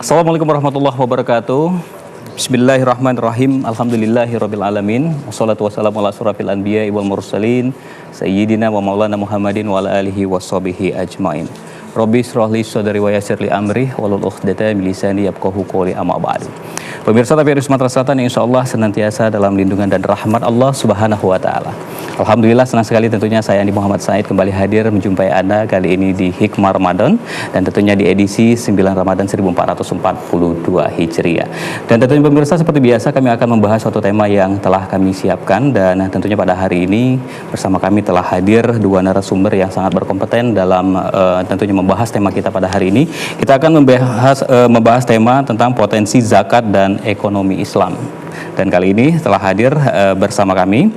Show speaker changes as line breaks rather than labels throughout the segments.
Assalamualaikum warahmatullahi wabarakatuh. Bismillahirrahmanirrahim. Alhamdulillahirabbil alamin. Wassalatu wassalamu ala asyrofil anbiya'i wal mursalin sayyidina wa maulana Muhammadin wa ala alihi washabihi ajmain. Rabbi shrah li sadri wa yassir li amri wahlul 'uqdatam min lisani yafqahu qawli amma ba'du. Pemirsa TVRI Sumatera Selatan yang insyaallah senantiasa dalam lindungan dan rahmat Allah Subhanahu wa taala. Alhamdulillah senang sekali tentunya saya Andi Muhammad Said kembali hadir menjumpai Anda kali ini di Hikmah Ramadan dan tentunya di edisi 9 Ramadan 1442 Hijriah. Dan tentunya pemirsa seperti biasa kami akan membahas suatu tema yang telah kami siapkan dan tentunya pada hari ini bersama kami telah hadir dua narasumber yang sangat berkompeten dalam tentunya membahas tema kita pada hari ini. Kita akan membahas tema tentang potensi zakat dan ekonomi Islam. Dan kali ini telah hadir bersama kami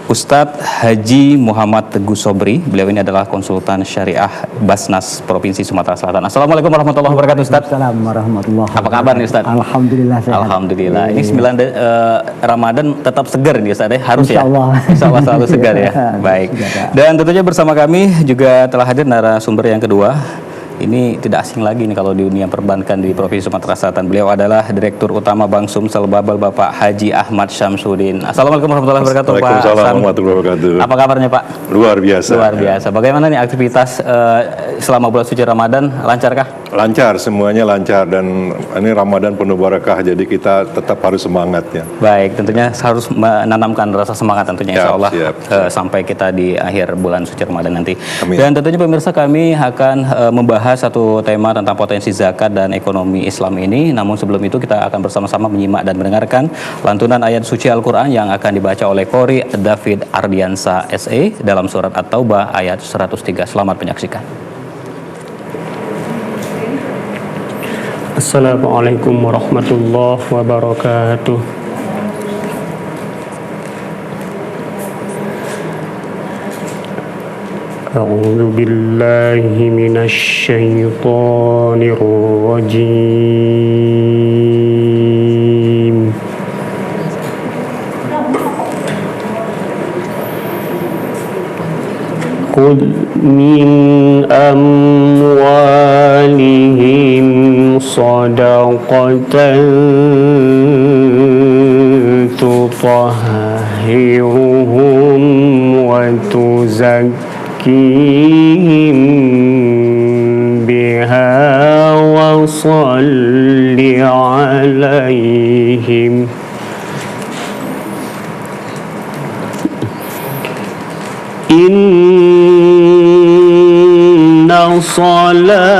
Ustadz Haji Muhammad Teguh Sobri. Beliau ini adalah konsultan syariah Basnas Provinsi Sumatera Selatan. Assalamualaikum warahmatullahi wabarakatuh, Ustadz.
Assalamualaikum warahmatullahi wabarakatuh.
Apa kabar nih, Ustadz?
Alhamdulillah sehat.
Alhamdulillah. Ini 9 Ramadan tetap segar nih, Ustadz. Harus ya? Insya Allah selalu segar ya. Baik. Dan tentunya bersama kami juga telah hadir narasumber yang kedua. Ini tidak asing lagi nih kalau di dunia perbankan di Provinsi Sumatera Selatan. Beliau adalah Direktur Utama Bank Sumsel Babel, Bapak Haji Ahmad Syamsuddin. Assalamualaikum warahmatullahi wabarakatuh, Pak.
Waalaikumsalam warahmatullahi wabarakatuh.
Apa kabarnya, Pak?
Luar biasa.
Luar biasa. Bagaimana nih aktivitas selama bulan suci Ramadan? Lancarkah?
Lancar, semuanya lancar dan ini Ramadan penuh barakah, jadi kita tetap harus semangat ya.
Baik, tentunya harus menanamkan rasa semangat tentunya insya Allah sampai kita di akhir bulan suci Ramadan nanti. Amin. Dan tentunya pemirsa kami akan membahas satu tema tentang potensi zakat dan ekonomi Islam ini. Namun sebelum itu kita akan bersama-sama menyimak dan mendengarkan lantunan ayat suci Al-Quran yang akan dibaca oleh Qori David Ardiansa SE dalam surat At-Taubah ayat 103. Selamat menyaksikan.
Assalamualaikum warahmatullahi wabarakatuh. A'udzu billahi minasy syaithanir rajim. Qul min amwalihim sadaqatan tutahhiruhum wa tuzakkihim biha wa salli alaihim inna salataka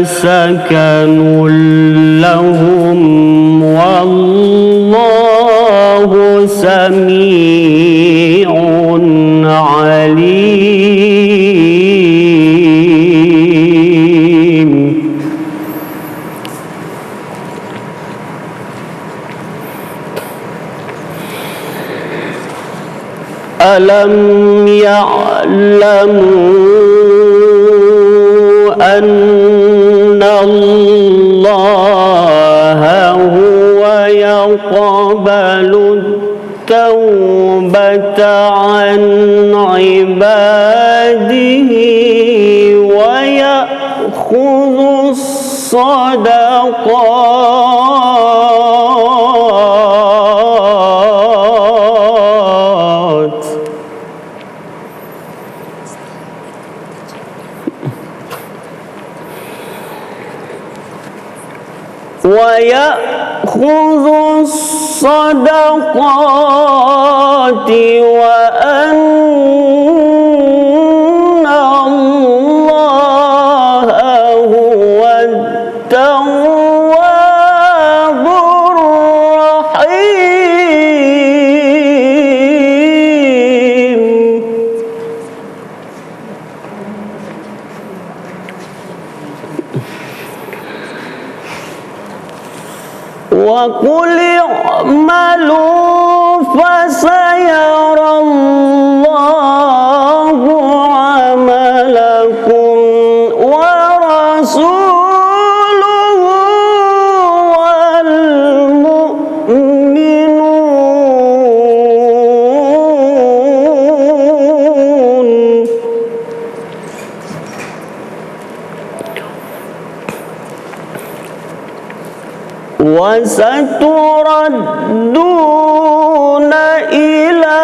sakanun lahum wallahu sami'un alim. Alam ya'lamu anna Allaha huwa yaqbalu tawbata an ibadihi wa ya'khudhu sadaqat. Wa ya'khudhu sadaqati wa anna Allaha huwa tawwabur rahim. Wa qul i'malu fasayarallahu 'amalakum wa rasuluhu wal mu'minun. وستردون إلى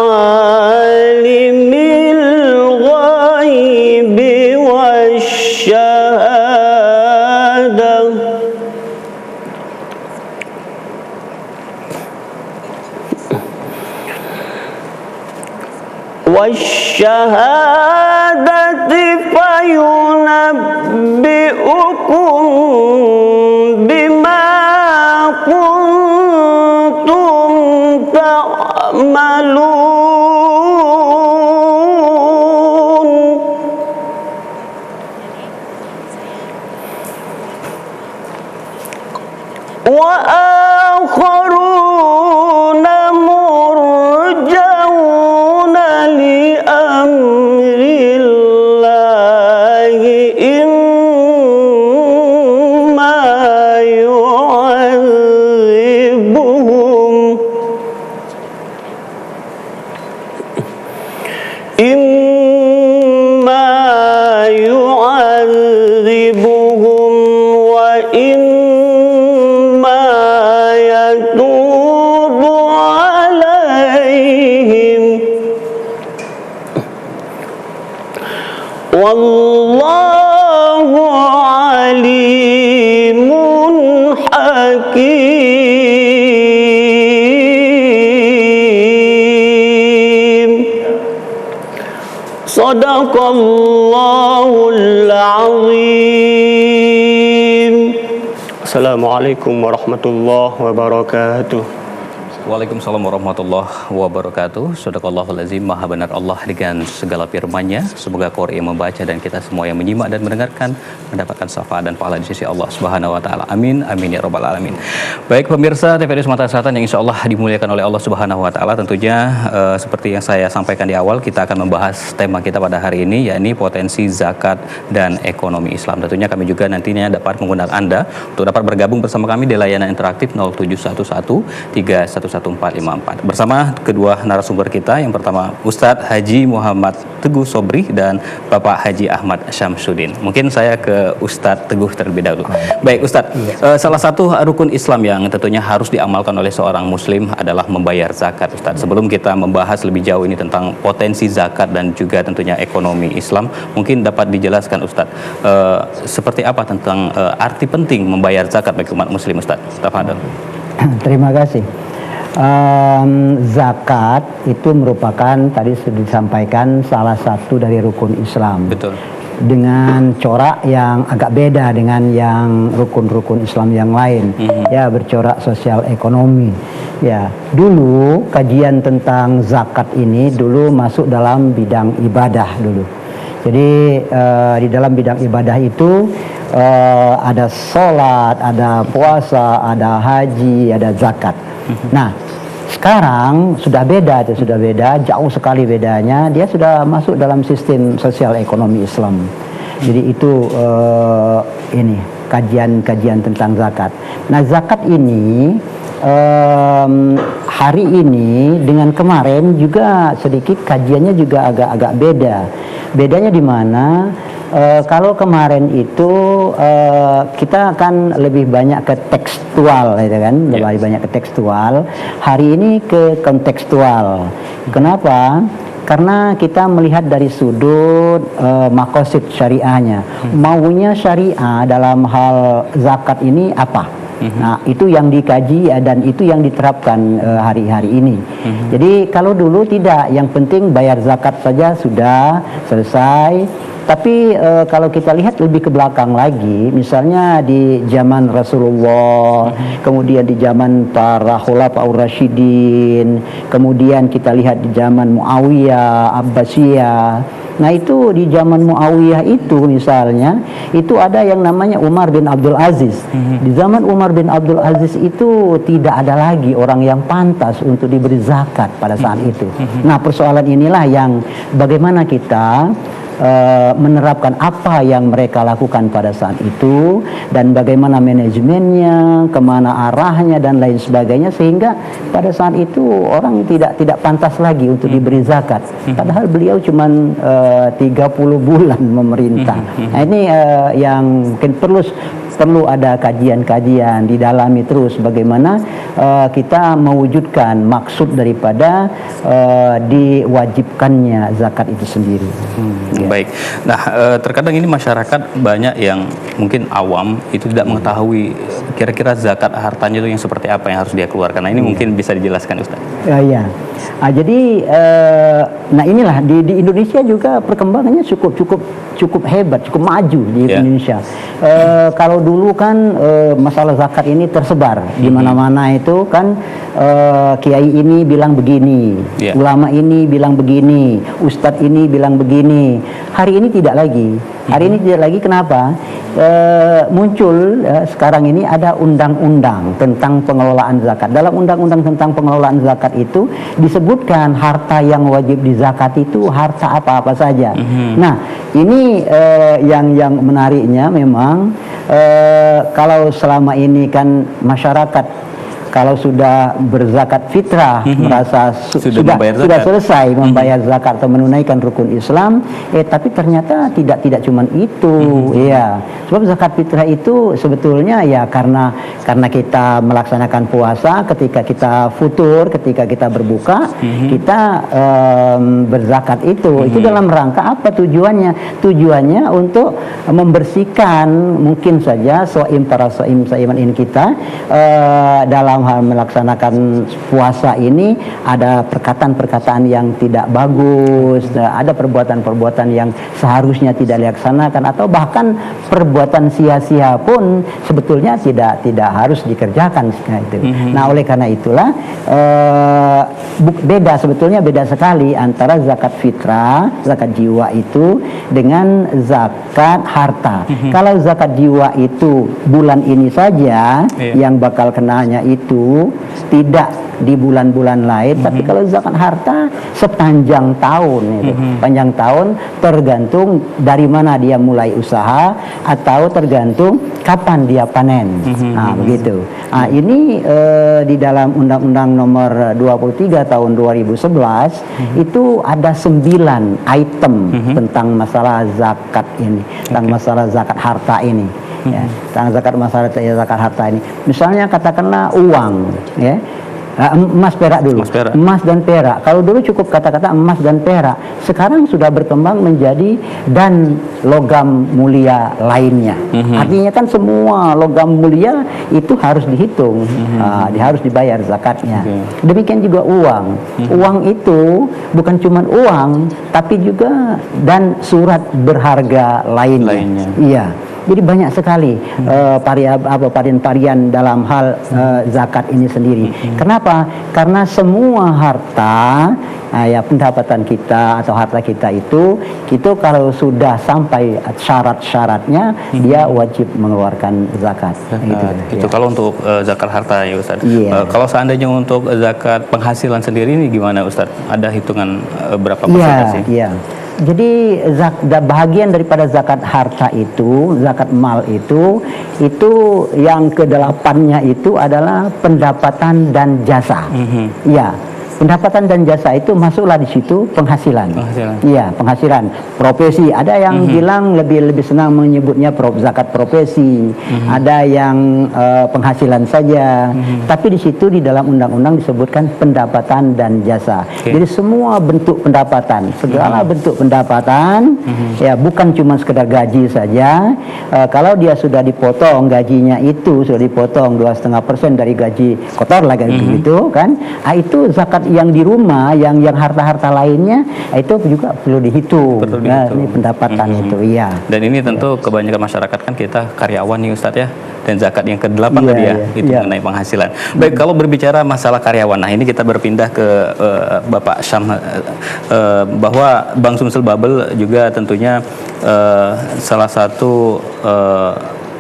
عالم الغيب والشهادة فينبئكم بما كنتم تعملون وآخرون مرجون لأمر الله إما يعذبهم وإما يتوب عليهم والله عليم حكيم Sadaqallahul azim. Assalamualaikum warahmatullahi wabarakatuh.
Waalaikumsalam warahmatullahi wabarakatuh. Sadaqallahul azim, maha benar Allah dengan segala firman-Nya. Semoga qari yang membaca dan kita semua yang menyimak dan mendengarkan mendapatkan syafaat dan pahala di sisi Allah Subhanahu wa taala. Amin amin ya rabbal alamin. Baik pemirsa TVRI Sumatera Selatan yang insyaallah dimuliakan oleh Allah Subhanahu wa taala, tentunya seperti yang saya sampaikan di awal, kita akan membahas tema kita pada hari ini, yakni potensi zakat dan ekonomi Islam. Tentunya kami juga nantinya dapat mengundang Anda untuk dapat bergabung bersama kami di layanan interaktif 0711 3114454 bersama kedua narasumber kita. Yang pertama Ustadz Haji Muhammad Teguh Sobri dan Bapak Haji Ahmad Syamsuddin. Mungkin saya ke Ustadz Teguh terlebih dahulu. Baik Ustadz, salah satu rukun Islam yang tentunya harus diamalkan oleh seorang muslim adalah membayar zakat, Ustadz. Sebelum kita membahas lebih jauh ini tentang potensi zakat dan juga tentunya ekonomi Islam, mungkin dapat dijelaskan Ustadz seperti apa tentang arti penting membayar zakat bagi umat muslim, Ustadz. Tafadhol.
Terima kasih. Zakat itu merupakan, tadi sudah disampaikan, salah satu dari rukun Islam.
Betul.
Dengan corak yang agak beda dengan yang rukun-rukun Islam yang lain. Ya, bercorak sosial ekonomi. Ya, dulu kajian tentang zakat ini dulu masuk dalam bidang ibadah dulu. Jadi di dalam bidang ibadah itu ada sholat, ada puasa, ada haji, ada zakat. Nah, sekarang sudah beda, jauh sekali bedanya. Dia sudah masuk dalam sistem sosial ekonomi Islam. Jadi itu ini kajian-kajian tentang zakat. Nah, zakat ini hari ini dengan kemarin juga sedikit kajiannya juga agak-agak beda. Bedanya di mana? Kalau kemarin itu kita akan lebih banyak ke tekstual, gitu kan? Lebih banyak ke tekstual. Hari ini ke kontekstual. Kenapa? Karena kita melihat dari sudut maqasid syariahnya. Maunya syariah dalam hal zakat ini apa? Nah, itu yang dikaji dan itu yang diterapkan hari-hari ini. Jadi kalau dulu tidak, yang penting bayar zakat saja sudah selesai. Tapi kalau kita lihat lebih ke belakang lagi, misalnya di zaman Rasulullah, kemudian di zaman para khulafaur rasyidin, kemudian kita lihat di zaman Muawiyah, Abbasiyah. Nah, itu di zaman Muawiyah itu misalnya, itu ada yang namanya Umar bin Abdul Aziz. Di zaman Umar bin Abdul Aziz itu tidak ada lagi orang yang pantas untuk diberi zakat pada saat itu. Nah, persoalan inilah yang bagaimana kita menerapkan apa yang mereka lakukan pada saat itu dan bagaimana manajemennya, kemana arahnya dan lain sebagainya, sehingga pada saat itu orang tidak pantas lagi untuk diberi zakat. Padahal beliau cuma 30 bulan memerintah. Nah, ini yang mungkin perlu ada kajian-kajian, didalami terus bagaimana kita mewujudkan maksud daripada diwajibkannya zakat itu sendiri. Ya.
Baik. Nah, terkadang ini masyarakat banyak yang mungkin awam itu tidak mengetahui kira-kira zakat hartanya itu yang seperti apa yang harus dia keluarkan. Nah, ini mungkin bisa dijelaskan, Ustaz.
Ya. Jadi, nah inilah di Indonesia juga perkembangannya cukup hebat, cukup maju di Indonesia. Kalau dulu kan masalah zakat ini tersebar di mana-mana itu kan, kiai ini bilang begini, ulama ini bilang begini, ustadz ini bilang begini. Hari ini tidak lagi. Hari ini tidak lagi. Kenapa? Muncul sekarang ini ada undang-undang tentang pengelolaan zakat. Dalam undang-undang tentang pengelolaan zakat itu disebutkan harta yang wajib dizakati itu harta apa-apa saja. Nah, ini yang menariknya memang kalau selama ini kan masyarakat kalau sudah berzakat fitrah merasa sudah selesai membayar zakat atau menunaikan rukun Islam, tapi ternyata tidak cuma itu, ya. Sebab zakat fitrah itu sebetulnya ya karena kita melaksanakan puasa, ketika kita futur, ketika kita berbuka, kita berzakat itu dalam rangka apa tujuannya? Tujuannya untuk membersihkan mungkin saja para saiman ini kita dalam hal melaksanakan puasa ini ada perkataan-perkataan yang tidak bagus, ada perbuatan-perbuatan yang seharusnya tidak dilaksanakan, atau bahkan perbuatan sia-sia pun sebetulnya tidak harus dikerjakan itu. Nah, oleh karena itulah sebetulnya beda sekali antara zakat fitrah, zakat jiwa itu dengan zakat harta. Kalau zakat jiwa itu bulan ini saja yang bakal kenanya itu tidak di bulan-bulan lain, tapi kalau zakat harta sepanjang tahun itu. Panjang tahun tergantung dari mana dia mulai usaha atau tergantung kapan dia panen. Nah, begitu. Nah, ini di dalam Undang-Undang Nomor 23 tahun 2011 itu ada 9 item tentang masalah zakat ini, tentang masalah zakat harta ini. Ya, tentang zakat harta ini. Misalnya katakanlah uang, ya. Emas perak dulu. Emas dan perak. Kalau dulu cukup kata-kata emas dan perak, sekarang sudah berkembang menjadi dan logam mulia lainnya. Artinya kan semua logam mulia itu harus dihitung, harus dibayar zakatnya. Demikian juga uang. Uang itu bukan cuma uang, tapi juga dan surat berharga lainnya. Iya. Jadi banyak sekali varian dalam hal zakat ini sendiri. Kenapa? Karena semua harta, pendapatan kita atau harta kita itu kalau sudah sampai syarat-syaratnya, dia wajib mengeluarkan zakat.
Itu kalau untuk zakat harta ya, Ustaz. Kalau seandainya untuk zakat penghasilan sendiri ini gimana, Ustaz? Ada hitungan berapa persentase?
Iya. Jadi bahagian daripada zakat harta itu, zakat mal itu yang ke-8-nya itu adalah pendapatan dan jasa. Iya. Pendapatan dan jasa itu masuklah di situ penghasilan. Iya, penghasilan. Profesi, ada yang bilang lebih senang menyebutnya zakat profesi. Ada yang penghasilan saja. Tapi di situ di dalam undang-undang disebutkan pendapatan dan jasa. Jadi semua bentuk pendapatan, segala bentuk pendapatan, ya bukan cuma sekedar gaji saja. Kalau dia sudah dipotong gajinya itu sudah dipotong 2,5% dari gaji kotor lah gitu kan. Itu zakat yang di rumah, yang harta-harta lainnya itu juga perlu dihitung. Ini pendapatan itu, iya.
Dan ini tentu kebanyakan masyarakat kan kita karyawan nih, Ustadz ya. Dan zakat yang ke-8 tadi ya, itu mengenai penghasilan. Baik, kalau berbicara masalah karyawan, nah ini kita berpindah ke Bapak Syam, bahwa Bank Sumsel Babel juga tentunya salah satu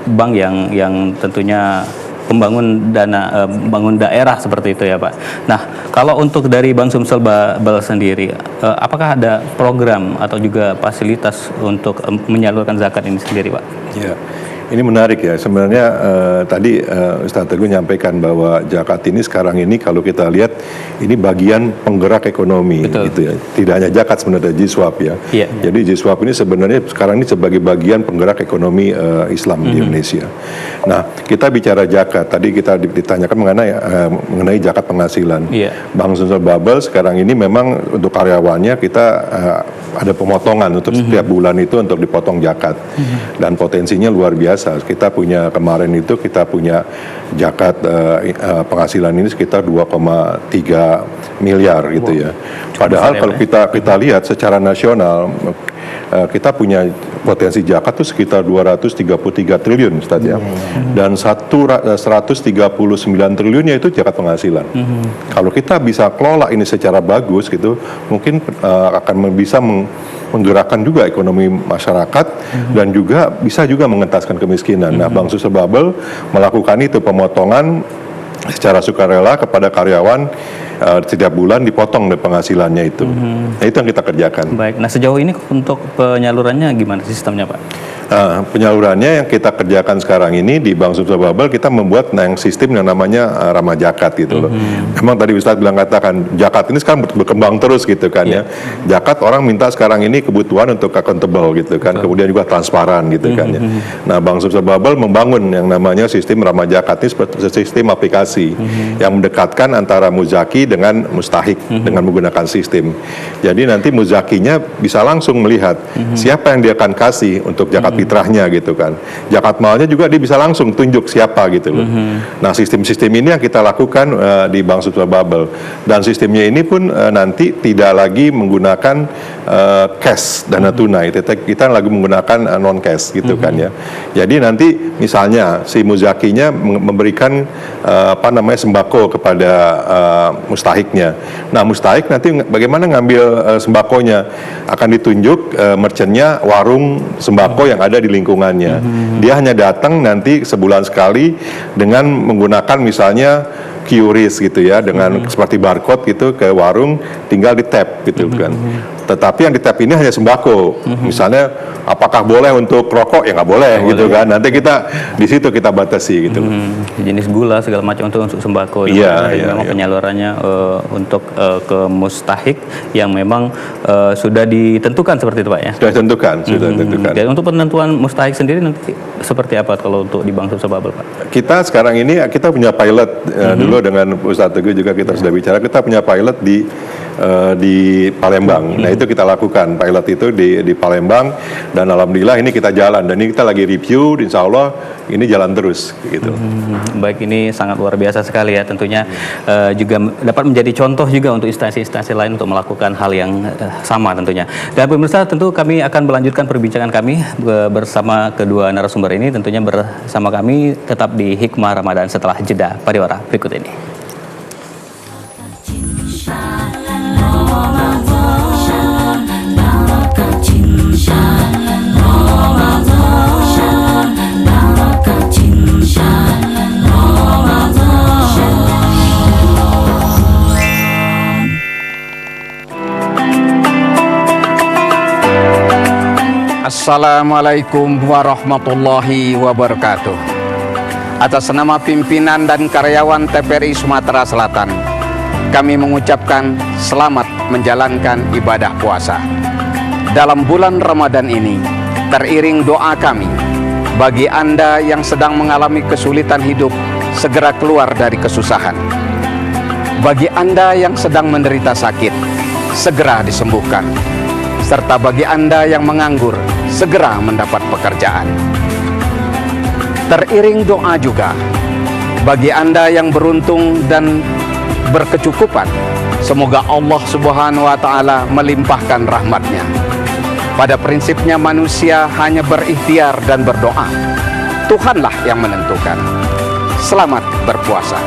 bank yang tentunya pembangun bangun daerah seperti itu ya Pak. Nah, kalau untuk dari Bank Sumsel Babel sendiri, apakah ada program atau juga fasilitas untuk menyalurkan zakat ini sendiri Pak?
Ya, Ini menarik ya. Sebenarnya tadi Ustaz Teguh menyampaikan bahwa zakat ini sekarang ini kalau kita lihat ini bagian penggerak ekonomi.
Betul.
Gitu ya. Tidak hanya zakat sebenarnya, Jiswap ya.
Iya.
Jadi Jiswap ini sebenarnya sekarang ini sebagai bagian penggerak ekonomi Islam di Indonesia. Nah, kita bicara zakat. Tadi kita ditanyakan mengenai zakat penghasilan.
Iya.
Bank Sumsel Babel sekarang ini memang untuk karyawannya kita ada pemotongan untuk setiap bulan itu untuk dipotong zakat. Dan potensinya luar biasa. Kita punya kemarin itu kita punya zakat penghasilan ini sekitar 2,3 miliar gitu ya. Padahal kalau kita lihat secara nasional kita punya potensi zakat itu sekitar 233 triliun Ustaz ya. Dan 139 triliunnya itu zakat penghasilan. Kalau kita bisa kelola ini secara bagus gitu, mungkin akan bisa menggerakkan juga ekonomi masyarakat dan juga bisa juga mengentaskan kemiskinan. Nah, Bank Sumsel Babel melakukan itu, pemotongan secara sukarela kepada karyawan setiap bulan dipotong dari penghasilannya itu. Nah, itu yang kita kerjakan.
Baik. Nah, sejauh ini untuk penyalurannya gimana sistemnya, Pak?
Penyalurannya yang kita kerjakan sekarang ini di Bank Sumsel Babel, kita membuat sistem yang namanya Ramah Zakat gitu loh. Memang tadi Ustadz bilang katakan zakat ini sekarang berkembang terus gitu kan ya. Zakat orang minta sekarang ini kebutuhan untuk accountable gitu kan, kemudian juga transparan gitu kan ya. Nah, Bank Sumsel Babel membangun yang namanya sistem Ramah Zakat ini seperti sistem aplikasi yang mendekatkan antara muzaki dengan mustahik dengan menggunakan sistem. Jadi nanti muzakinya bisa langsung melihat siapa yang dia akan kasih untuk zakat fitrahnya gitu kan. Zakat malnya juga dia bisa langsung tunjuk siapa gitu loh. Nah, sistem-sistem ini yang kita lakukan di Bank Sumsel Babel. Dan sistemnya ini pun nanti tidak lagi menggunakan cash, dana tunai. Kita lagi menggunakan non cash gitu kan ya. Jadi nanti misalnya si muzakinya memberikan sembako kepada mustahiknya. Nah, mustahik nanti bagaimana ngambil sembakonya? Akan ditunjuk merchantnya warung sembako yang ada di lingkungannya. Dia hanya datang nanti sebulan sekali dengan menggunakan misalnya QRIS gitu ya, dengan seperti barcode gitu ke warung, tinggal di tap gitu kan. Tetapi yang di tap ini hanya sembako. Misalnya apakah boleh untuk rokok? Ya nggak boleh gitu kan. Nanti kita di situ kita batasi gitu.
Jenis gula segala macam untuk sembako.
Iya,
memang penyalurannya untuk ke mustahik yang memang sudah ditentukan seperti itu, Pak ya.
Sudah ditentukan, sudah ditentukan.
Dan untuk penentuan mustahik sendiri nanti seperti apa kalau untuk di Bank Sumsel Babel, Pak?
Kita sekarang ini kita punya pilot dulu dengan Ustadz Teguh juga kita sudah bicara, kita punya pilot di Palembang. Nah, itu kita lakukan pilot itu di Palembang, dan alhamdulillah ini kita jalan, dan ini kita lagi review, insya Allah ini jalan terus gitu.
Baik, ini sangat luar biasa sekali ya, tentunya juga dapat menjadi contoh juga untuk instansi-instansi lain untuk melakukan hal yang sama tentunya. Dan pemirsa, tentu kami akan melanjutkan perbincangan kami bersama kedua narasumber ini, tentunya bersama kami tetap di Hikmah Ramadan setelah jeda pariwara berikut ini.
Assalamualaikum warahmatullahi wabarakatuh. Atas nama pimpinan dan karyawan TPRI Sumatera Selatan, kami mengucapkan selamat menjalankan ibadah puasa. Dalam bulan Ramadan ini, teriring doa kami bagi Anda yang sedang mengalami kesulitan hidup, segera keluar dari kesusahan. Bagi Anda yang sedang menderita sakit, segera disembuhkan. Serta bagi Anda yang menganggur, segera mendapat pekerjaan. Teriring doa juga bagi Anda yang beruntung dan berkecukupan, semoga Allah Subhanahu wa Ta'ala melimpahkan rahmatnya. Pada prinsipnya manusia hanya berikhtiar dan berdoa. Tuhanlah yang menentukan. Selamat berpuasa.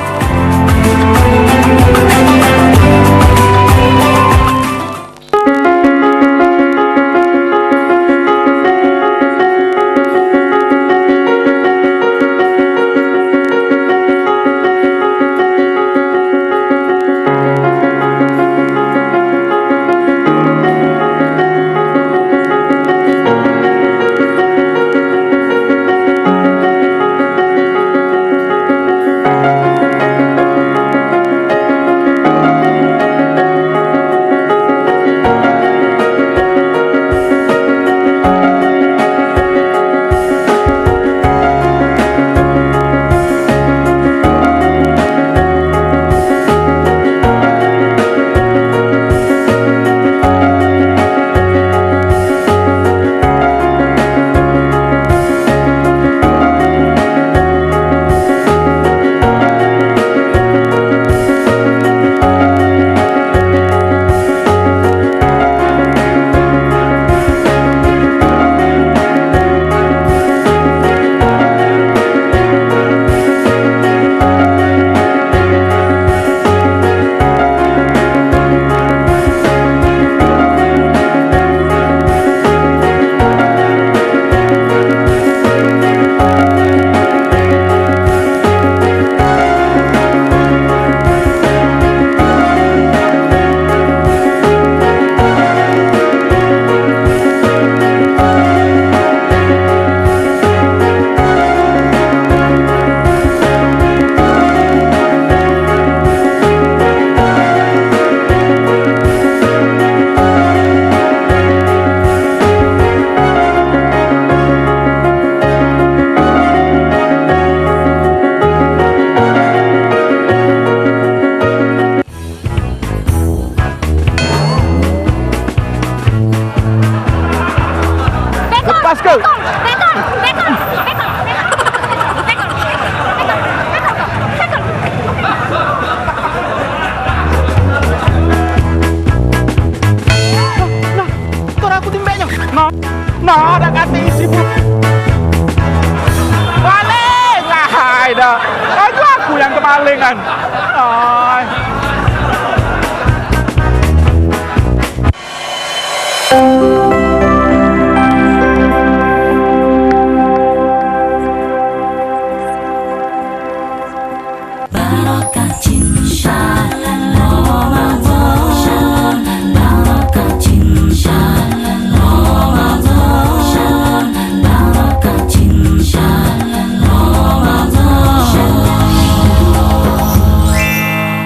Pascal. Tor aku timbeknya. Nah, ada kata isi bu. Maling, hai dah. Aku yang kemalingan. Ay.
Barokah cinta Ramadan, barokah cinta Ramadan, barokah cinta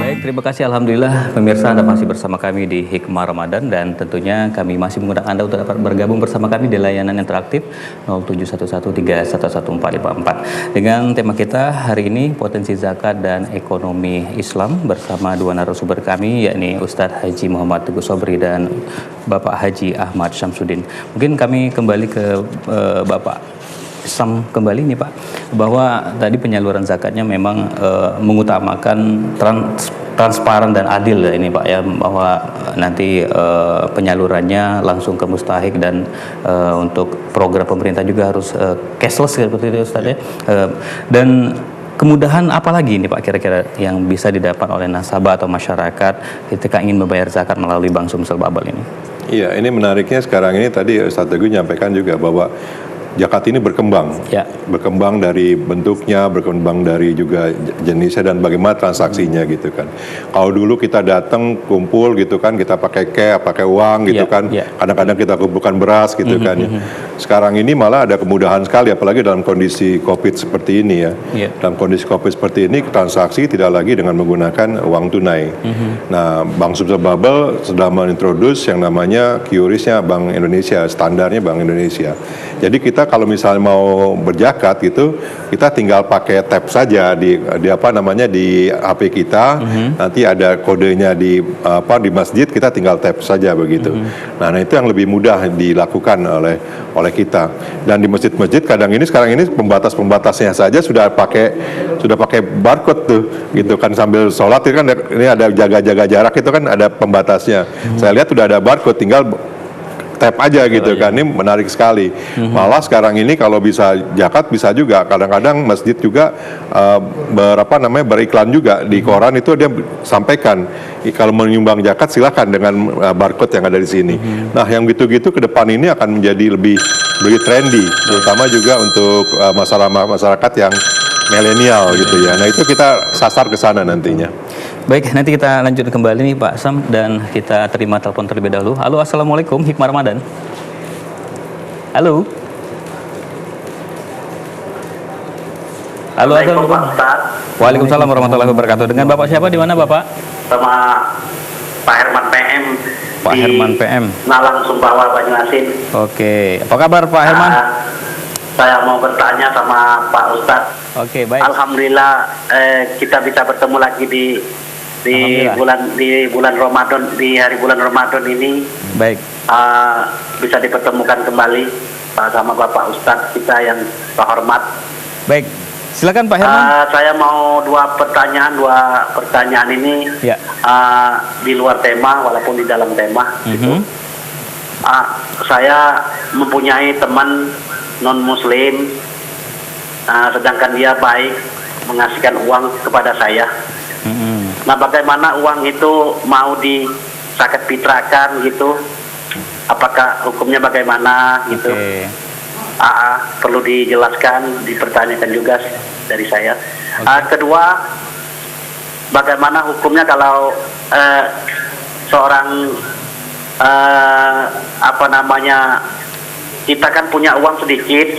Baik, terima kasih. Alhamdulillah pemirsa Anda masih bersama kami di Hikmah Ramadan, dan tentunya kami masih mengundang Anda untuk dapat bergabung bersama kami di layanan interaktif 0711314154 dengan tema kita hari ini, potensi zakat dan ekonomi Islam, bersama dua narasumber kami, yakni Ustadz Haji Muhammad Teguh Sobri dan Bapak Haji Ahmad Syamsuddin. Mungkin kami kembali ke Bapak Sam kembali nih Pak, bahwa tadi penyaluran zakatnya memang mengutamakan transparan dan adil ya ini Pak ya, bahwa nanti penyalurannya langsung ke mustahik, dan untuk program pemerintah juga harus cashless seperti itu Ustaz ya. Dan kemudahan apa lagi ini Pak kira-kira yang bisa didapat oleh nasabah atau masyarakat ketika ingin membayar zakat melalui Bank Sumsel Babel ini?
Iya, ini menariknya sekarang ini tadi Ustaz Teguh nyampaikan juga bahwa zakat ini berkembang,
ya.
Berkembang dari bentuknya, berkembang dari juga jenisnya dan bagaimana transaksinya gitu kan. Kalau dulu kita datang kumpul gitu kan, kita pakai cash, pakai uang gitu kan, kadang-kadang kita kumpulkan beras gitu kan. Ya. Sekarang ini malah ada kemudahan sekali, apalagi dalam kondisi COVID seperti ini ya. Dalam kondisi COVID seperti ini, transaksi tidak lagi dengan menggunakan uang tunai. Nah, Bank Sumsel Babel sudah mengintroduce yang namanya QRIS-nya Bank Indonesia, standarnya Bank Indonesia. Jadi kita kalau misalnya mau berzakat gitu, kita tinggal pakai tap saja di apa namanya di HP kita, nanti ada kodenya di masjid, kita tinggal tap saja begitu. Nah, itu yang lebih mudah dilakukan oleh kita. Dan di masjid-masjid sekarang ini pembatasnya saja sudah pakai barcode tuh gitu kan, sambil sholat itu kan ini ada jaga jarak, itu kan ada pembatasnya. Saya lihat sudah ada barcode, tinggal tap aja gitu kan. Ini menarik sekali. Malah sekarang ini kalau bisa zakat bisa juga, kadang-kadang masjid juga beriklan juga di koran, itu dia sampaikan kalau menyumbang zakat silakan dengan barcode yang ada di sini. Nah, yang gitu-gitu ke depan ini akan menjadi lebih trendy, terutama juga untuk masyarakat yang milenial gitu ya. Nah, itu kita sasar ke sana nantinya.
Baik, nanti kita lanjut kembali nih Pak Sam, dan kita terima telepon terlebih dahulu. Halo, assalamualaikum, Hikmah Ramadan. Halo. Halo, assalamualaikum. Waalaikumsalam warahmatullahi wabarakatuh. Dengan Bapak siapa, di mana Bapak?
Sama Pak Herman PM.
Pak Herman PM.
Nalang Sumbawa Banyuasin.
Oke, apa kabar Pak Herman?
Saya mau bertanya sama Pak Ustadz.
Oke, baik.
Alhamdulillah kita bisa bertemu lagi di bulan Ramadan, di hari bulan Ramadan ini.
Baik.
Bisa dipertemukan kembali sama Bapak Ustadz kita yang terhormat.
Baik. Silakan Pak Herman.
Saya mau dua pertanyaan ini di luar tema walaupun di dalam tema. Gitu. Saya mempunyai teman non Muslim, sedangkan dia baik mengasihkan uang kepada saya. Nah, bagaimana uang itu mau dizakat fitrahkan gitu? Apakah hukumnya bagaimana gitu? Perlu dijelaskan, dipertanyakan juga dari saya. Kedua, bagaimana hukumnya kalau seorang kita kan punya uang sedikit,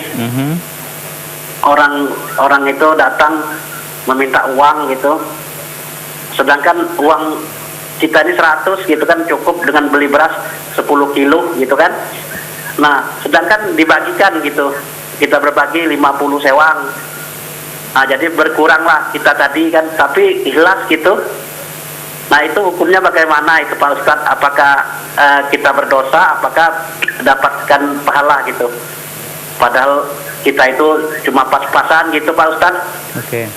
orang itu datang meminta uang gitu, sedangkan uang kita ini 100 gitu kan, cukup dengan beli beras 10 kilo gitu kan. Nah, sedangkan dibagikan gitu, kita berbagi 50 sewang. Nah, jadi berkuranglah kita tadi kan, tapi ikhlas gitu. Nah, itu hukumnya bagaimana itu Pak Ustadz? Apakah kita berdosa? Apakah dapatkan pahala gitu? Padahal kita itu cuma pas-pasan gitu Pak Ustadz.
Oke.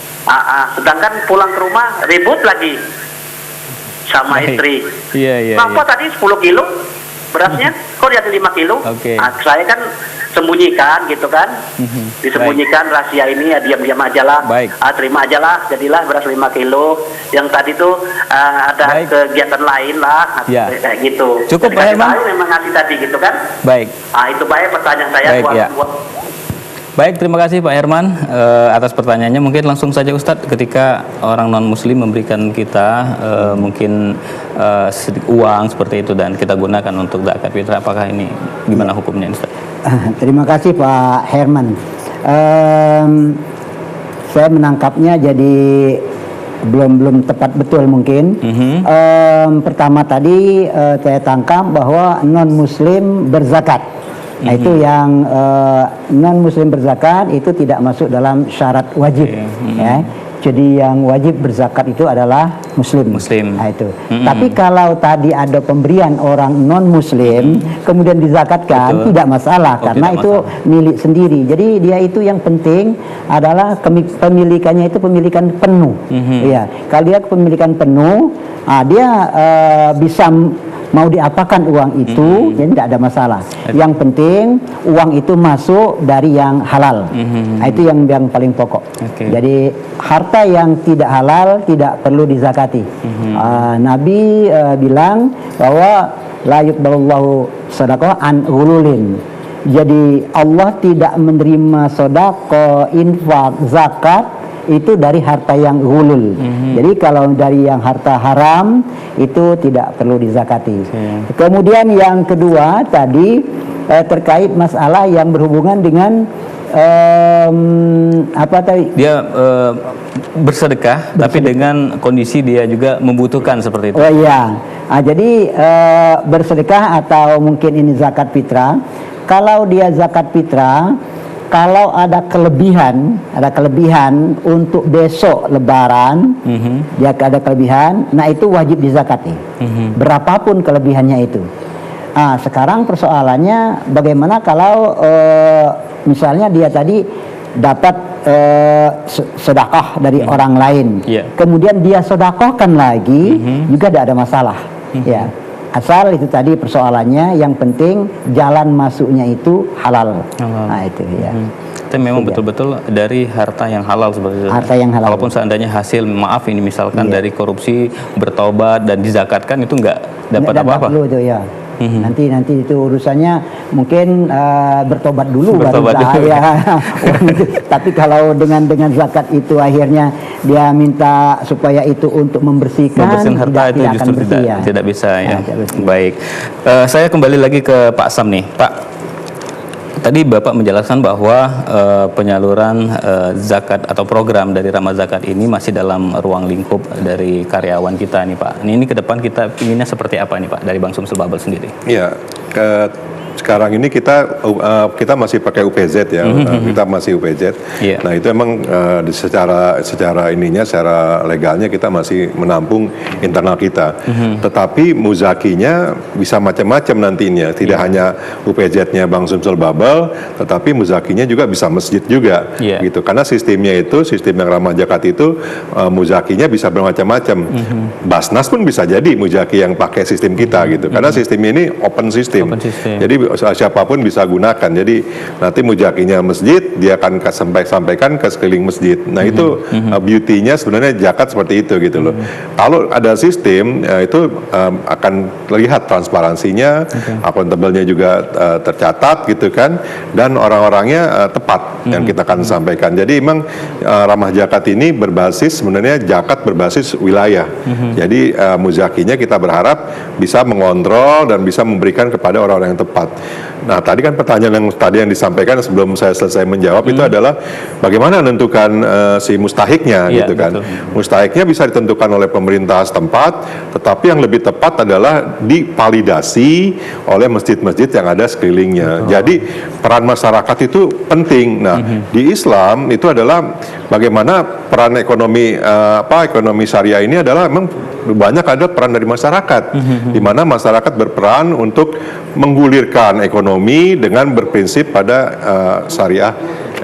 Sedangkan pulang ke rumah ribut lagi sama
Baik.
istri.
Iya.
Kenapa tadi 10 kilo berasnya? Kok jadi 5 kilo?
Oke.
Saya kan sembunyikan gitu kan. Disembunyikan rahasia ini ya diam-diam aja lah.
Baik.
Terima aja lah, jadilah beras 5 kilo. Yang tadi tuh ada
Baik.
kegiatan lain lah,
Ya.
kayak gitu.
Cukup, Pak
Dikasih
Herman?
tahu memang ngasih tadi gitu kan.
Baik.
Itu baik pertanyaan saya.
Baik, ya. Baik, terima kasih Pak Herman atas pertanyaannya. Mungkin langsung saja Ustadz, ketika orang non-muslim memberikan kita mungkin sedikit uang seperti itu dan kita gunakan untuk zakat fitrah, apakah ini gimana hukumnya Ustadz?
Terima kasih Pak Herman. Saya menangkapnya jadi belum tepat betul mungkin. Pertama tadi saya tangkap bahwa non-muslim berzakat. Nah itu yang non-muslim berzakat itu tidak masuk dalam syarat wajib. Ya. Jadi yang wajib berzakat itu adalah muslim. Nah, itu. Tapi kalau tadi ada pemberian orang non-muslim kemudian dizakatkan, tidak masalah karena itu milik sendiri. Jadi dia itu yang penting adalah pemilikannya itu pemilikan penuh. Ya, kalau dia kepemilikan penuh, dia bisa mau diapakan uang itu, jadi tidak ada masalah. Yang penting uang itu masuk dari yang halal. Nah, itu yang paling pokok. Jadi harta yang tidak halal tidak perlu dizakati. Nabi bilang bahwa la yuqbalullahu shadaqah an ghululin. Jadi Allah tidak menerima sedekah, infak, zakat itu dari harta yang ghulul. Jadi kalau dari yang harta haram itu tidak perlu dizakati. Kemudian yang kedua tadi terkait masalah yang berhubungan dengan apa tadi?
Dia bersedekah, tapi dengan kondisi dia juga membutuhkan seperti itu.
Oh iya. Jadi bersedekah atau mungkin ini zakat fitrah. Kalau dia zakat fitrah, kalau ada kelebihan untuk besok Lebaran, dia ada kelebihan, nah itu wajib dizakati. Berapapun kelebihannya itu. Sekarang persoalannya bagaimana kalau misalnya dia tadi dapat sedekah dari orang lain, kemudian dia sedekahkan lagi, juga tidak ada masalah. Ya. Asal itu tadi persoalannya, yang penting jalan masuknya itu halal. Nah itu ya.
Itu memang betul-betul dari harta yang halal seperti itu.
Harta yang halal.
Walaupun seandainya hasil maaf ini misalkan dari korupsi, bertobat dan dizakatkan itu nggak dapat apa-apa.
Perlu itu ya. Nanti itu urusannya mungkin bertobat dulu baru saya. Tapi kalau dengan zakat itu akhirnya dia minta supaya itu untuk membersihkan
harta itu
tidak
justru
akan bersih,
tidak bisa ya.
Tidak
Baik. Saya kembali lagi ke Pak Sam nih, Pak. Tadi Bapak menjelaskan bahwa penyaluran zakat atau program dari Ramah Zakat ini masih dalam ruang lingkup dari karyawan kita nih Pak. Ini ke depan kita inginnya seperti apa nih Pak dari Bank Sumsel Babel sendiri?
Iya, sekarang ini kita masih pakai UPZ ya, kita masih UPZ. Nah itu emang secara legalnya kita masih menampung internal kita. Tetapi muzakinya bisa macam-macam nantinya, tidak hanya UPZ-nya Bank Sumsel Babel, tetapi muzakinya juga bisa masjid juga, gitu. Karena sistemnya itu sistem yang ramah zakat itu muzakinya bisa bermacam-macam. Basnas pun bisa jadi muzaki yang pakai sistem kita, gitu. Karena sistemnya ini open system. Jadi siapapun bisa gunakan. Jadi nanti mujakinya masjid, dia akan sampaikan ke sekeliling masjid. Nah itu beauty-nya sebenarnya zakat seperti itu gitu loh. Kalau ada sistem itu akan terlihat transparansinya, akuntabelnya juga tercatat gitu kan, dan orang-orangnya tepat yang kita akan sampaikan. Jadi memang ramah zakat ini berbasis sebenarnya zakat berbasis wilayah. Jadi muzakinya kita berharap bisa mengontrol dan bisa memberikan kepada orang-orang yang tepat. Nah tadi kan pertanyaan yang disampaikan sebelum saya selesai menjawab itu adalah bagaimana menentukan si mustahiknya gitu kan. Mustahiknya bisa ditentukan oleh pemerintah setempat, tetapi yang lebih tepat adalah divalidasi oleh masjid-masjid yang ada sekelilingnya. Jadi peran masyarakat itu penting. Nah di Islam itu adalah bagaimana peran ekonomi syariah ini adalah memang banyak ada peran dari masyarakat, di mana masyarakat berperan untuk menggulirkan ekonomi dengan berprinsip pada syariah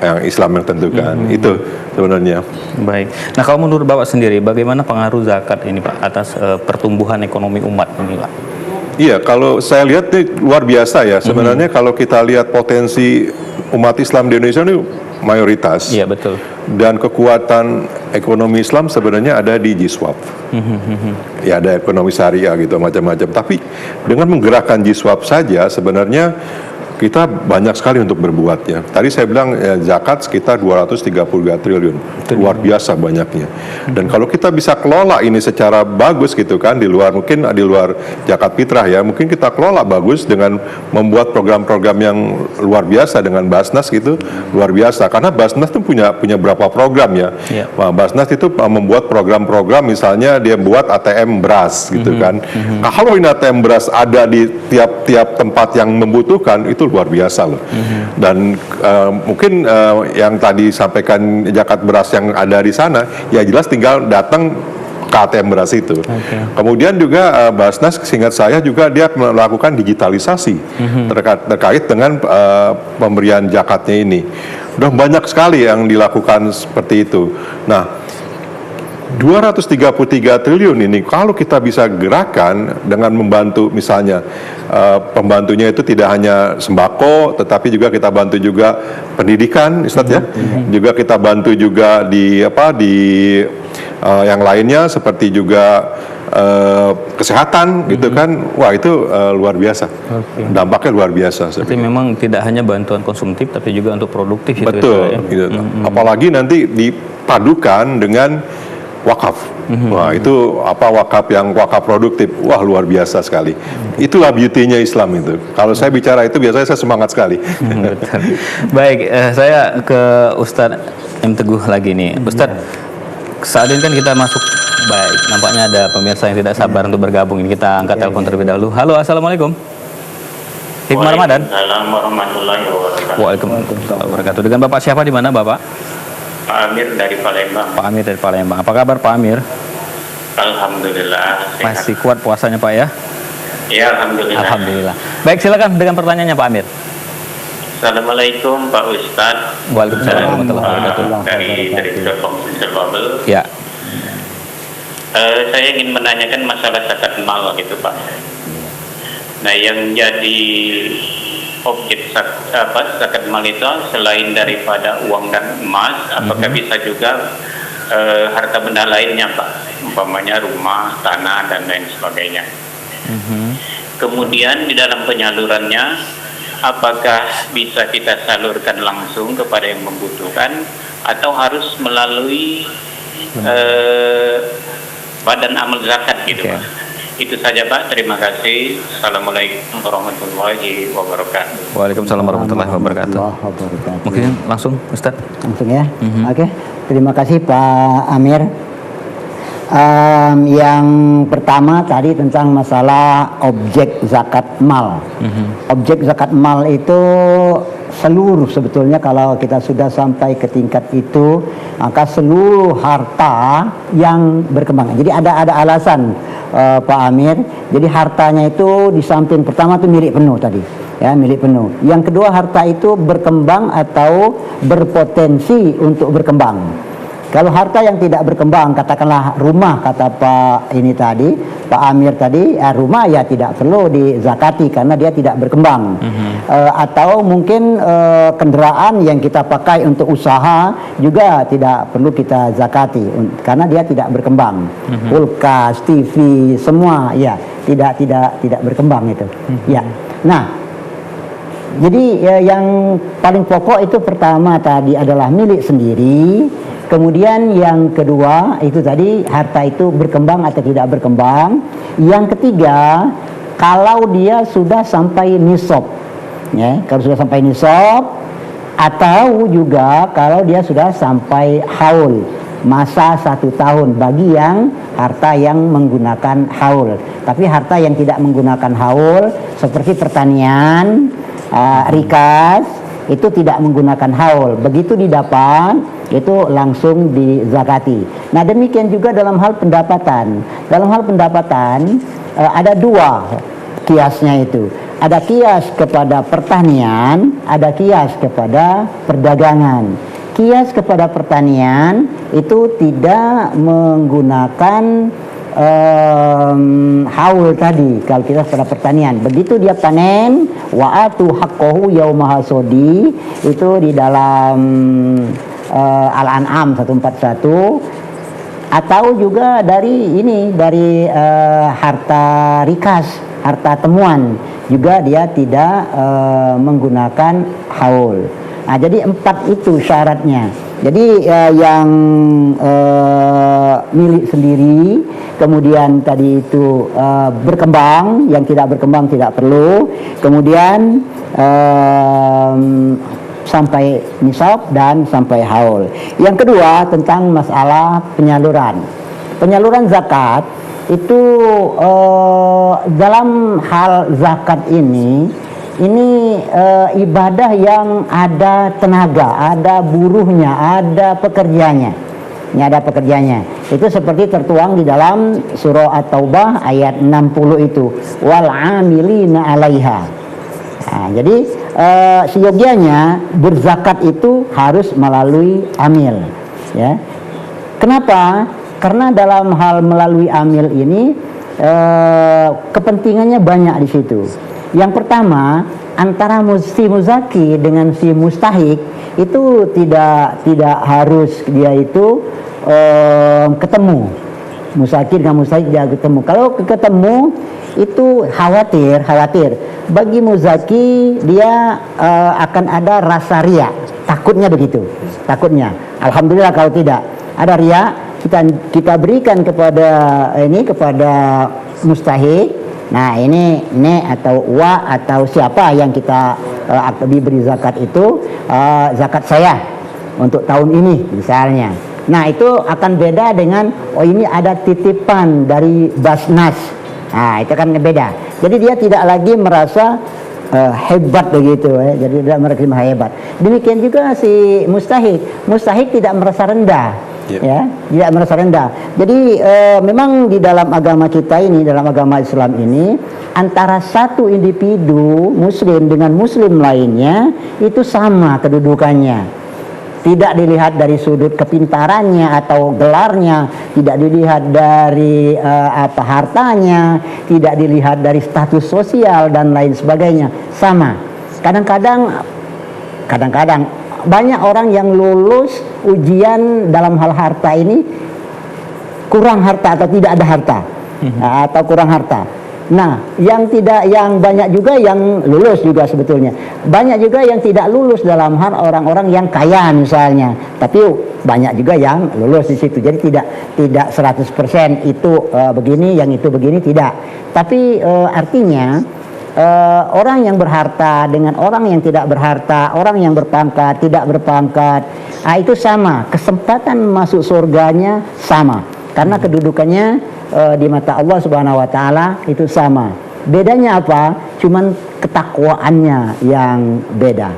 yang Islam yang tentukan. Itu sebenarnya.
Baik. Nah, kalau menurut Bapak sendiri, bagaimana pengaruh zakat ini Pak atas pertumbuhan ekonomi umat ini Pak?
Iya, kalau saya lihat ini luar biasa ya. Sebenarnya kalau kita lihat potensi umat Islam di Indonesia ini mayoritas.
Iya, betul.
Dan kekuatan ekonomi Islam sebenarnya ada di Jiswap. Ya, ada ekonomi syariah gitu macam-macam. Tapi dengan menggerakkan Jiswap saja sebenarnya kita banyak sekali untuk berbuatnya. Tadi saya bilang zakat sekitar 233 triliun. Luar biasa banyaknya. Dan kalau kita bisa kelola ini secara bagus gitu kan, mungkin di luar zakat fitrah ya, mungkin kita kelola bagus dengan membuat program-program yang luar biasa dengan Basnas gitu, luar biasa. Karena Basnas itu punya berapa program ya. Nah, Basnas itu membuat program-program, misalnya dia buat ATM beras gitu kan. Nah, kalau ini ATM beras ada di tiap-tiap tempat yang membutuhkan, itu luar biasa loh. Dan mungkin yang tadi sampaikan zakat beras yang ada di sana, ya jelas tinggal datang ke ATM beras itu. Kemudian juga Basnas, seingat saya juga dia melakukan digitalisasi terkait dengan pemberian zakatnya ini. Udah banyak sekali yang dilakukan seperti itu. Nah, 233 triliun ini kalau kita bisa gerakan dengan membantu, misalnya pembantunya itu tidak hanya sembako, tetapi juga kita bantu juga pendidikan, Ustaz ya. Juga kita bantu juga di yang lainnya seperti juga kesehatan gitu kan. Wah, itu luar biasa. Dampaknya luar biasa.
Jadi memang tidak hanya bantuan konsumtif tapi juga untuk produktif.
Betul. Gitu. Apalagi nanti dipadukan dengan wakaf. Wah, itu wakaf yang wakaf produktif. Wah, luar biasa sekali. Itulah beauty-nya Islam itu. Kalau saya bicara itu biasanya saya semangat sekali.
Baik, saya ke Ustadz M. Teguh lagi nih. Ustadz, saat ini kan kita masuk. Baik, nampaknya ada pemirsa yang tidak sabar untuk bergabung. Ini kita angkat telepon terlebih dahulu. Halo, assalamualaikum. Hikmah Ramadan.
Waalaikumsalam warahmatullahi wabarakatuh.
Waalaikumsalam warahmatullahi wabarakatuh. Dengan Bapak siapa di mana, Bapak?
Pak Amir dari Palembang.
Pak Amir dari Palembang. Apa kabar Pak Amir?
Alhamdulillah. Sehat.
Masih kuat puasanya Pak ya?
Ya, alhamdulillah.
Alhamdulillah. Baik, silakan dengan pertanyaannya Pak Amir.
Assalamualaikum Pak Ustadz.
Waalaikumsalam warahmatullahi wabarakatuh.
Dari Bubble.
Ya.
Saya ingin menanyakan masalah zakat mal gitu Pak. Nah, yang jadi objek zakat mal itu selain daripada uang dan emas, apakah bisa juga harta benda lainnya Pak, umpamanya rumah, tanah dan lain sebagainya. Kemudian di dalam penyalurannya, apakah bisa kita salurkan langsung kepada yang membutuhkan atau harus melalui badan amal zakat gitu Pak? Itu saja Pak, terima kasih. Assalamualaikum warahmatullahi wabarakatuh.
Waalaikumsalam warahmatullahi wabarakatuh. Mungkin langsung Ustaz.
Langsung ya. Oke. Terima kasih Pak Amir. Yang pertama tadi tentang masalah objek zakat mal. Objek zakat mal itu seluruh, sebetulnya kalau kita sudah sampai ke tingkat itu, maka seluruh harta yang berkembang. Jadi ada alasan Pak Amir. Jadi hartanya itu di samping pertama itu milik penuh tadi, ya, milik penuh. Yang kedua, harta itu berkembang atau berpotensi untuk berkembang. Kalau harta yang tidak berkembang, katakanlah rumah, kata Pak Amir tadi, rumah ya tidak perlu dizakati karena dia tidak berkembang. Atau mungkin kendaraan yang kita pakai untuk usaha juga tidak perlu kita zakati karena dia tidak berkembang. Kulkas, TV, semua ya tidak berkembang itu. Ya. Nah, jadi yang paling pokok itu pertama tadi adalah milik sendiri. Kemudian yang kedua itu tadi harta itu berkembang atau tidak berkembang. Yang ketiga, kalau dia sudah sampai nisab, ya, kalau sudah sampai nisab, atau juga kalau dia sudah sampai haul, masa 1 tahun bagi yang harta yang menggunakan haul. Tapi harta yang tidak menggunakan haul seperti pertanian, rikas, itu tidak menggunakan haul. Begitu didapat itu langsung dizakati. Nah demikian juga dalam hal pendapatan. Dalam hal pendapatan ada dua kiasnya itu. Ada kias kepada pertanian, ada kias kepada perdagangan. Kias kepada pertanian itu tidak menggunakan haul tadi. Kalau kita pada pertanian, begitu dia panen, wa'atu haqqahu yauma hasodi, itu di dalam Al-An'am 141. Atau juga dari ini, dari harta rikas, harta temuan, juga dia tidak menggunakan haul. Nah, jadi 4 itu syaratnya. Jadi yang milik sendiri, kemudian tadi itu berkembang, yang tidak berkembang tidak perlu, kemudian sampai nisab dan sampai haul. Yang kedua tentang masalah penyaluran. Penyaluran zakat itu dalam hal zakat ini ibadah yang ada tenaga, ada buruhnya, ada pekerjanya. Ini ada pekerjanya. Itu seperti tertuang di dalam surah At-Taubah ayat 60 itu. Wal 'amilina 'alaiha. Nah, jadi seyogianya berzakat itu harus melalui amil, ya. Kenapa? Karena dalam hal melalui amil ini kepentingannya banyak di situ. Yang pertama, antara si muzaki dengan si mustahik itu tidak harus dia itu ketemu. Musaki dengan mustahik dia ketemu. Kalau ketemu itu khawatir. Bagi muzaki dia akan ada rasa riya. Takutnya begitu. Takutnya. Alhamdulillah kalau tidak ada riya, kita berikan kepada mustahik. Nah ini atau atau siapa yang kita diberi zakat itu, zakat saya untuk tahun ini misalnya. Nah itu akan beda dengan ini ada titipan dari Basnas. Nah itu kan beda. Jadi dia tidak lagi merasa hebat begitu, ya. Jadi tidak merasa hebat. Demikian juga si mustahik tidak merasa rendah. Ya, tidak merasa rendah. Jadi memang di dalam agama kita ini, dalam agama Islam ini, antara satu individu muslim dengan muslim lainnya itu sama kedudukannya. Tidak dilihat dari sudut kepintarannya atau gelarnya, tidak dilihat dari hartanya, tidak dilihat dari status sosial dan lain sebagainya. Sama. Kadang-kadang banyak orang yang lulus ujian dalam hal harta ini kurang harta atau tidak ada harta, atau kurang harta. Nah, yang banyak juga yang lulus juga sebetulnya. Banyak juga yang tidak lulus dalam hal orang-orang yang kaya misalnya. Tapi banyak juga yang lulus di situ. Jadi tidak 100% itu begini, yang itu begini, tidak. Tapi artinya orang yang berharta dengan orang yang tidak berharta, orang yang berpangkat, tidak berpangkat, itu sama. Kesempatan masuk surganya sama. Karena kedudukannya di mata Allah Subhanahu wa taala itu sama. Bedanya apa? Cuman ketakwaannya yang beda.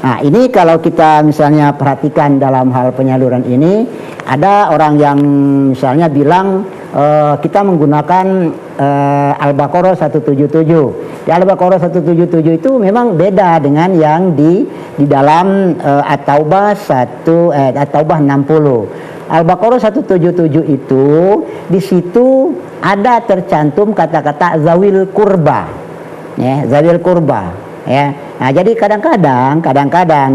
Nah, ini kalau kita misalnya perhatikan dalam hal penyaluran ini, ada orang yang misalnya bilang kita menggunakan Al-Baqarah 177. Di Al-Baqarah 177 itu memang beda dengan yang di dalam At-Taubah 60. Al-Baqarah 177 itu di situ ada tercantum kata-kata zawil kurba, ya, zawil kurba, ya. Nah, jadi kadang-kadang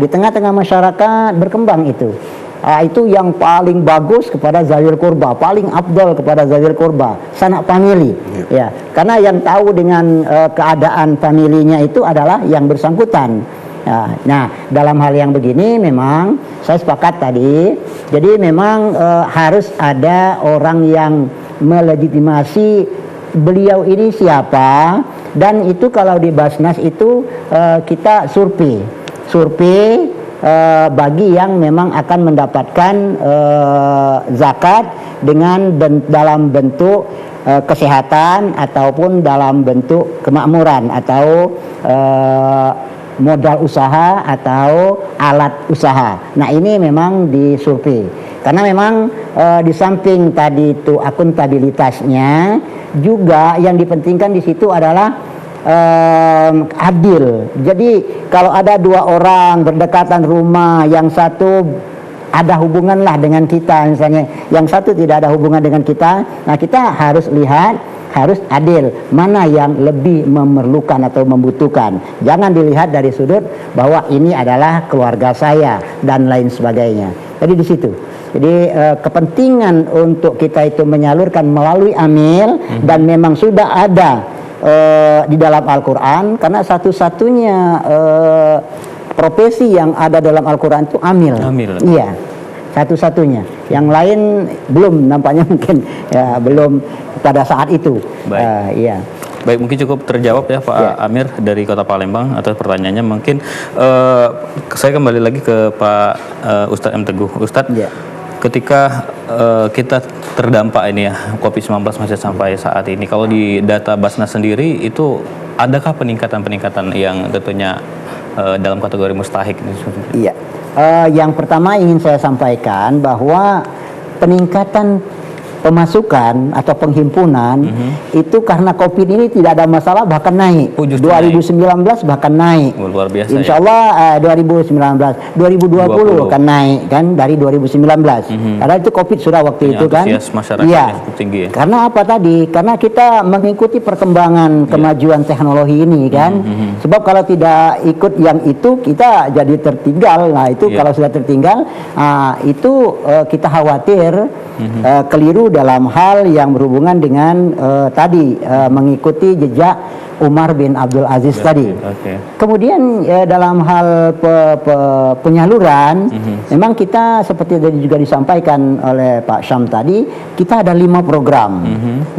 di tengah-tengah masyarakat berkembang itu. Itu yang paling bagus kepada zawil kurba, paling afdal kepada zawil kurba, sanak famili, ya. Karena yang tahu dengan keadaan familinya itu adalah yang bersangkutan. Nah, dalam hal yang begini memang saya sepakat tadi. Jadi memang harus ada orang yang melegitimasi beliau ini siapa, dan itu kalau di Basnas itu kita survei bagi yang memang akan mendapatkan zakat dengan dalam bentuk kesehatan ataupun dalam bentuk kemakmuran atau modal usaha atau alat usaha. Nah, ini memang disurvei. Karena memang di samping tadi itu akuntabilitasnya, juga yang dipentingkan di situ adalah adil. Jadi kalau ada dua orang berdekatan rumah, yang satu ada hubungan lah dengan kita misalnya, yang satu tidak ada hubungan dengan kita, nah kita harus lihat, harus adil, mana yang lebih memerlukan atau membutuhkan. Jangan dilihat dari sudut bahwa ini adalah keluarga saya dan lain sebagainya. Jadi di situ. Jadi kepentingan untuk kita itu menyalurkan melalui amil, dan memang sudah ada di dalam Al-Quran, karena satu-satunya profesi yang ada dalam Al-Quran itu amil. Iya, satu-satunya. Yang lain belum, nampaknya mungkin ya, belum pada saat itu.
Baik.
Iya.
Baik, mungkin cukup terjawab ya Pak Amir dari Kota Palembang atas pertanyaannya. Mungkin saya kembali lagi ke Pak Ustadz M. Teguh. Ustadz, ketika kita terdampak ini ya COVID-19 masih sampai saat ini, kalau di data Basnas sendiri itu adakah peningkatan-peningkatan yang tentunya dalam kategori mustahik?
Iya. Yang pertama ingin saya sampaikan bahwa peningkatan pemasukan atau penghimpunan itu karena COVID ini tidak ada masalah, bahkan naik. 2019 bahkan naik.
Luar biasa.
Insya Allah 2019, 2020 akan naik kan dari 2019. Karena itu COVID sudah waktu itu kan. Iya.
Tinggi ya.
Karena apa tadi? Karena kita mengikuti perkembangan kemajuan teknologi ini kan. Sebab kalau tidak ikut yang itu, kita jadi tertinggal. Nah itu kalau sudah tertinggal, itu kita khawatir keliru dalam hal yang berhubungan dengan tadi mengikuti jejak Umar bin Abdul Aziz tadi. Kemudian dalam hal penyaluran, memang kita seperti tadi juga disampaikan oleh Pak Syam tadi, kita ada 5 program.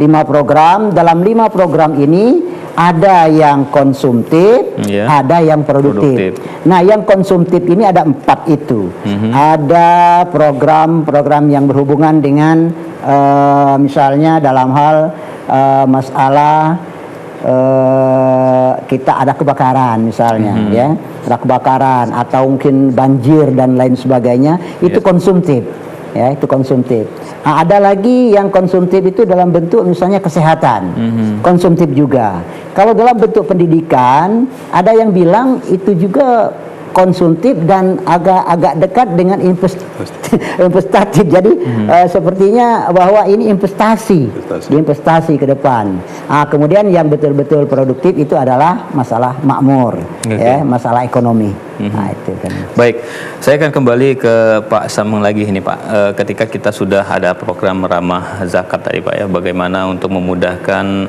5 program, dalam 5 program ini ada yang konsumtif, ada yang produktif. Nah, yang konsumtif ini ada 4 itu. Ada program-program yang berhubungan dengan misalnya dalam hal masalah kita ada kebakaran misalnya, ya, ada kebakaran atau mungkin banjir dan lain sebagainya, itu konsumtif. Ya, itu konsumtif. Nah, ada lagi yang konsumtif itu dalam bentuk misalnya kesehatan, konsumtif juga. Kalau dalam bentuk pendidikan, ada yang bilang itu juga konsumtif dan agak dekat dengan investatif. Jadi sepertinya bahwa ini investasi ke depan. Kemudian yang betul-betul produktif itu adalah masalah makmur, ya, masalah ekonomi. Nah, itu kan.
Baik, saya akan kembali ke Pak Sameng lagi ini Pak. Ketika kita sudah ada program ramah zakat tadi Pak ya, bagaimana untuk memudahkan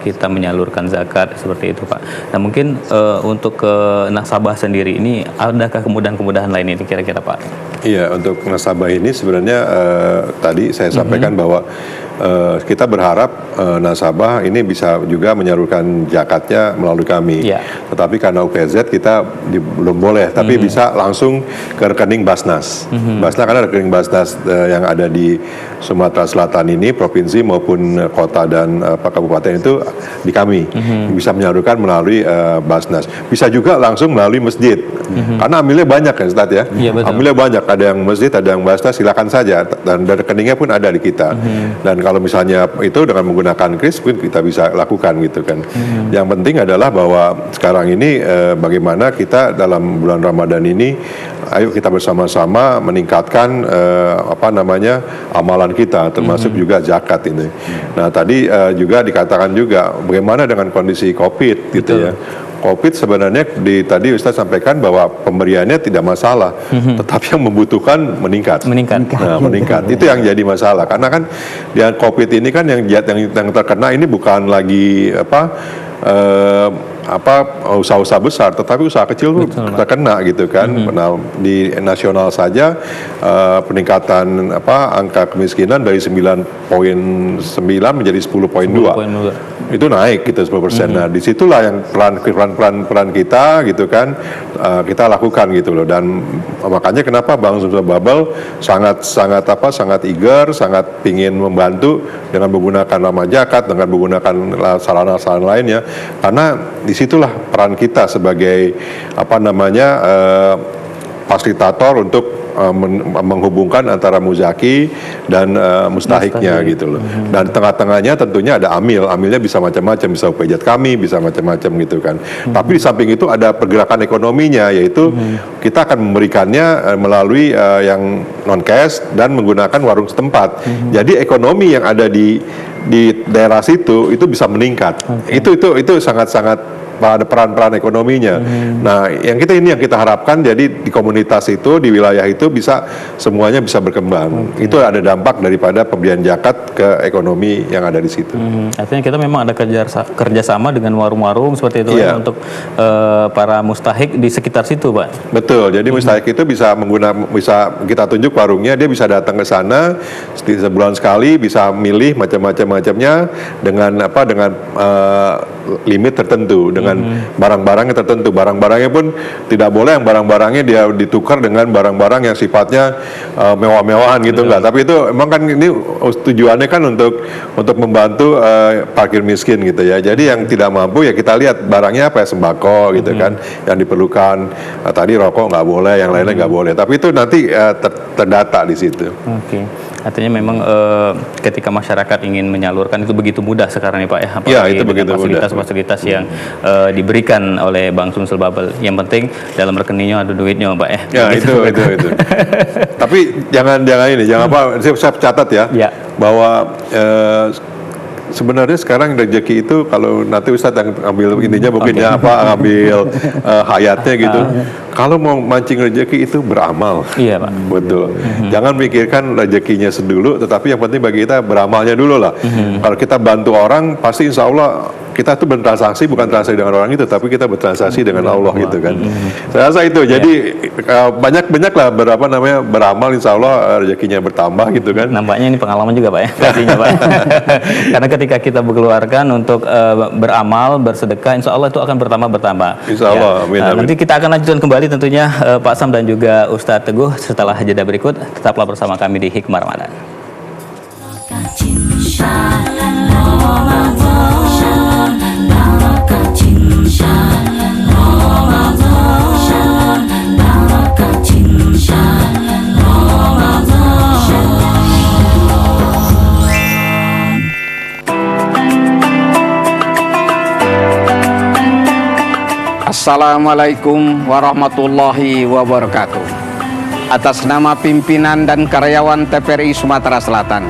kita menyalurkan zakat seperti itu Pak. Nah mungkin untuk ke nasabah sendiri ini adakah kemudahan-kemudahan lain itu kira-kira Pak?
Iya, untuk nasabah ini sebenarnya tadi saya sampaikan bahwa kita berharap nasabah ini bisa juga menyalurkan zakatnya melalui kami. Tetapi karena UPZ kita belum boleh, tapi bisa langsung ke rekening Basnas. Basnas, karena rekening Basnas yang ada di Sumatera Selatan ini, provinsi maupun kota dan kabupaten itu di kami. Bisa menyalurkan melalui Basnas. Bisa juga langsung melalui masjid. Karena amilnya banyak kan Ustaz ya. Amilnya banyak, ada yang masjid, ada yang Basnas, silakan saja. Dan rekeningnya pun ada di kita. Dan kalau misalnya itu dengan menggunakan kris pun kita bisa lakukan gitu kan. Yang penting adalah bahwa sekarang ini bagaimana kita dalam bulan Ramadan ini, ayo kita bersama-sama meningkatkan amalan kita, termasuk juga zakat ini. Nah tadi juga dikatakan juga bagaimana dengan kondisi COVID gitu ya. COVID sebenarnya tadi Ustaz sampaikan bahwa pemberiannya tidak masalah, tetapi yang membutuhkan meningkat. Nah, meningkat. Itu yang jadi masalah. Karena kan di COVID ini kan yang terkena ini bukan lagi usaha-usaha besar, tetapi usaha kecil terkena gitu kan. Nah, di nasional saja peningkatan angka kemiskinan dari 9,9 menjadi 10,2. Itu naik gitu 10%. Nah, disitulah yang peran kita gitu kan, kita lakukan gitu loh. Dan makanya kenapa Bank Sumsel Babel sangat eager, sangat ingin membantu dengan menggunakan ramah zakat, dengan menggunakan sarana-sarana lainnya, karena di disitulah peran kita sebagai fasilitator untuk menghubungkan antara muzaki dan mustahiknya gitu loh. Dan tengah-tengahnya tentunya ada amilnya bisa macam-macam, bisa upejat kami, bisa macam-macam gitu kan. Tapi di samping itu ada pergerakan ekonominya, yaitu kita akan memberikannya melalui yang non cash dan menggunakan warung setempat. Jadi ekonomi yang ada di daerah situ itu bisa meningkat. Itu sangat-sangat ada peran-peran ekonominya. Nah, yang kita harapkan, jadi di komunitas itu, di wilayah itu semuanya bisa berkembang. Itu ada dampak daripada pemberian zakat ke ekonomi yang ada di situ.
Artinya kita memang ada kerjasama dengan warung-warung seperti itu ya, untuk para mustahik di sekitar situ, Pak.
Betul. Jadi mustahik itu bisa kita tunjuk warungnya, dia bisa datang ke sana sebulan sekali, bisa milih macam-macamnya dengan limit tertentu, dengan barang-barangnya tertentu. Barang-barangnya pun tidak boleh yang barang-barangnya dia ditukar dengan barang-barang yang sifatnya mewah-mewahan gitu, enggak. Tapi itu emang kan ini tujuannya kan untuk membantu parkir miskin gitu ya. Jadi yang tidak mampu ya kita lihat barangnya apa ya, sembako gitu kan yang diperlukan. Tadi rokok nggak boleh, yang lainnya nggak boleh. Tapi itu nanti terdata di situ.
Artinya memang ketika masyarakat ingin menyalurkan itu begitu mudah sekarang ya Pak ya.
Iya, itu begitu mudah.
Fasilitas yang diberikan oleh Bank Sumsel Babel. Yang penting dalam rekeningnya ada duitnya Pak ya.
Ya itu. Tapi jangan saya catat ya. Bahwa sebenarnya sekarang rezeki itu, kalau nanti Ustadz yang ambil intinya mungkin ambil hayatnya gitu. Kalau mau mancing rezeki itu beramal.
Iya Pak.
Betul. Jangan mikirkan rezekinya sedulu, tetapi yang penting bagi kita beramalnya dulu lah. Kalau kita bantu orang, pasti insya Allah kita tuh bertransaksi, bukan transaksi dengan orang itu, tapi kita bertransaksi dengan Allah gitu kan. Saya rasa itu. Jadi banyak lah beramal, insya Allah rezekinya bertambah gitu kan.
Nampaknya ini pengalaman juga Pak ya, pastinya Pak. Karena ketika kita mengeluarkan untuk beramal, bersedekah, insya Allah itu akan bertambah.
Insya Allah. Amin.
Nanti kita akan lanjutkan kembali tentunya Pak Sam dan juga Ustadz Teguh setelah jeda berikut. Tetaplah bersama kami di Hikmah Ramadan.
Assalamualaikum warahmatullahi wabarakatuh. Atas nama pimpinan dan karyawan TPRI Sumatera Selatan,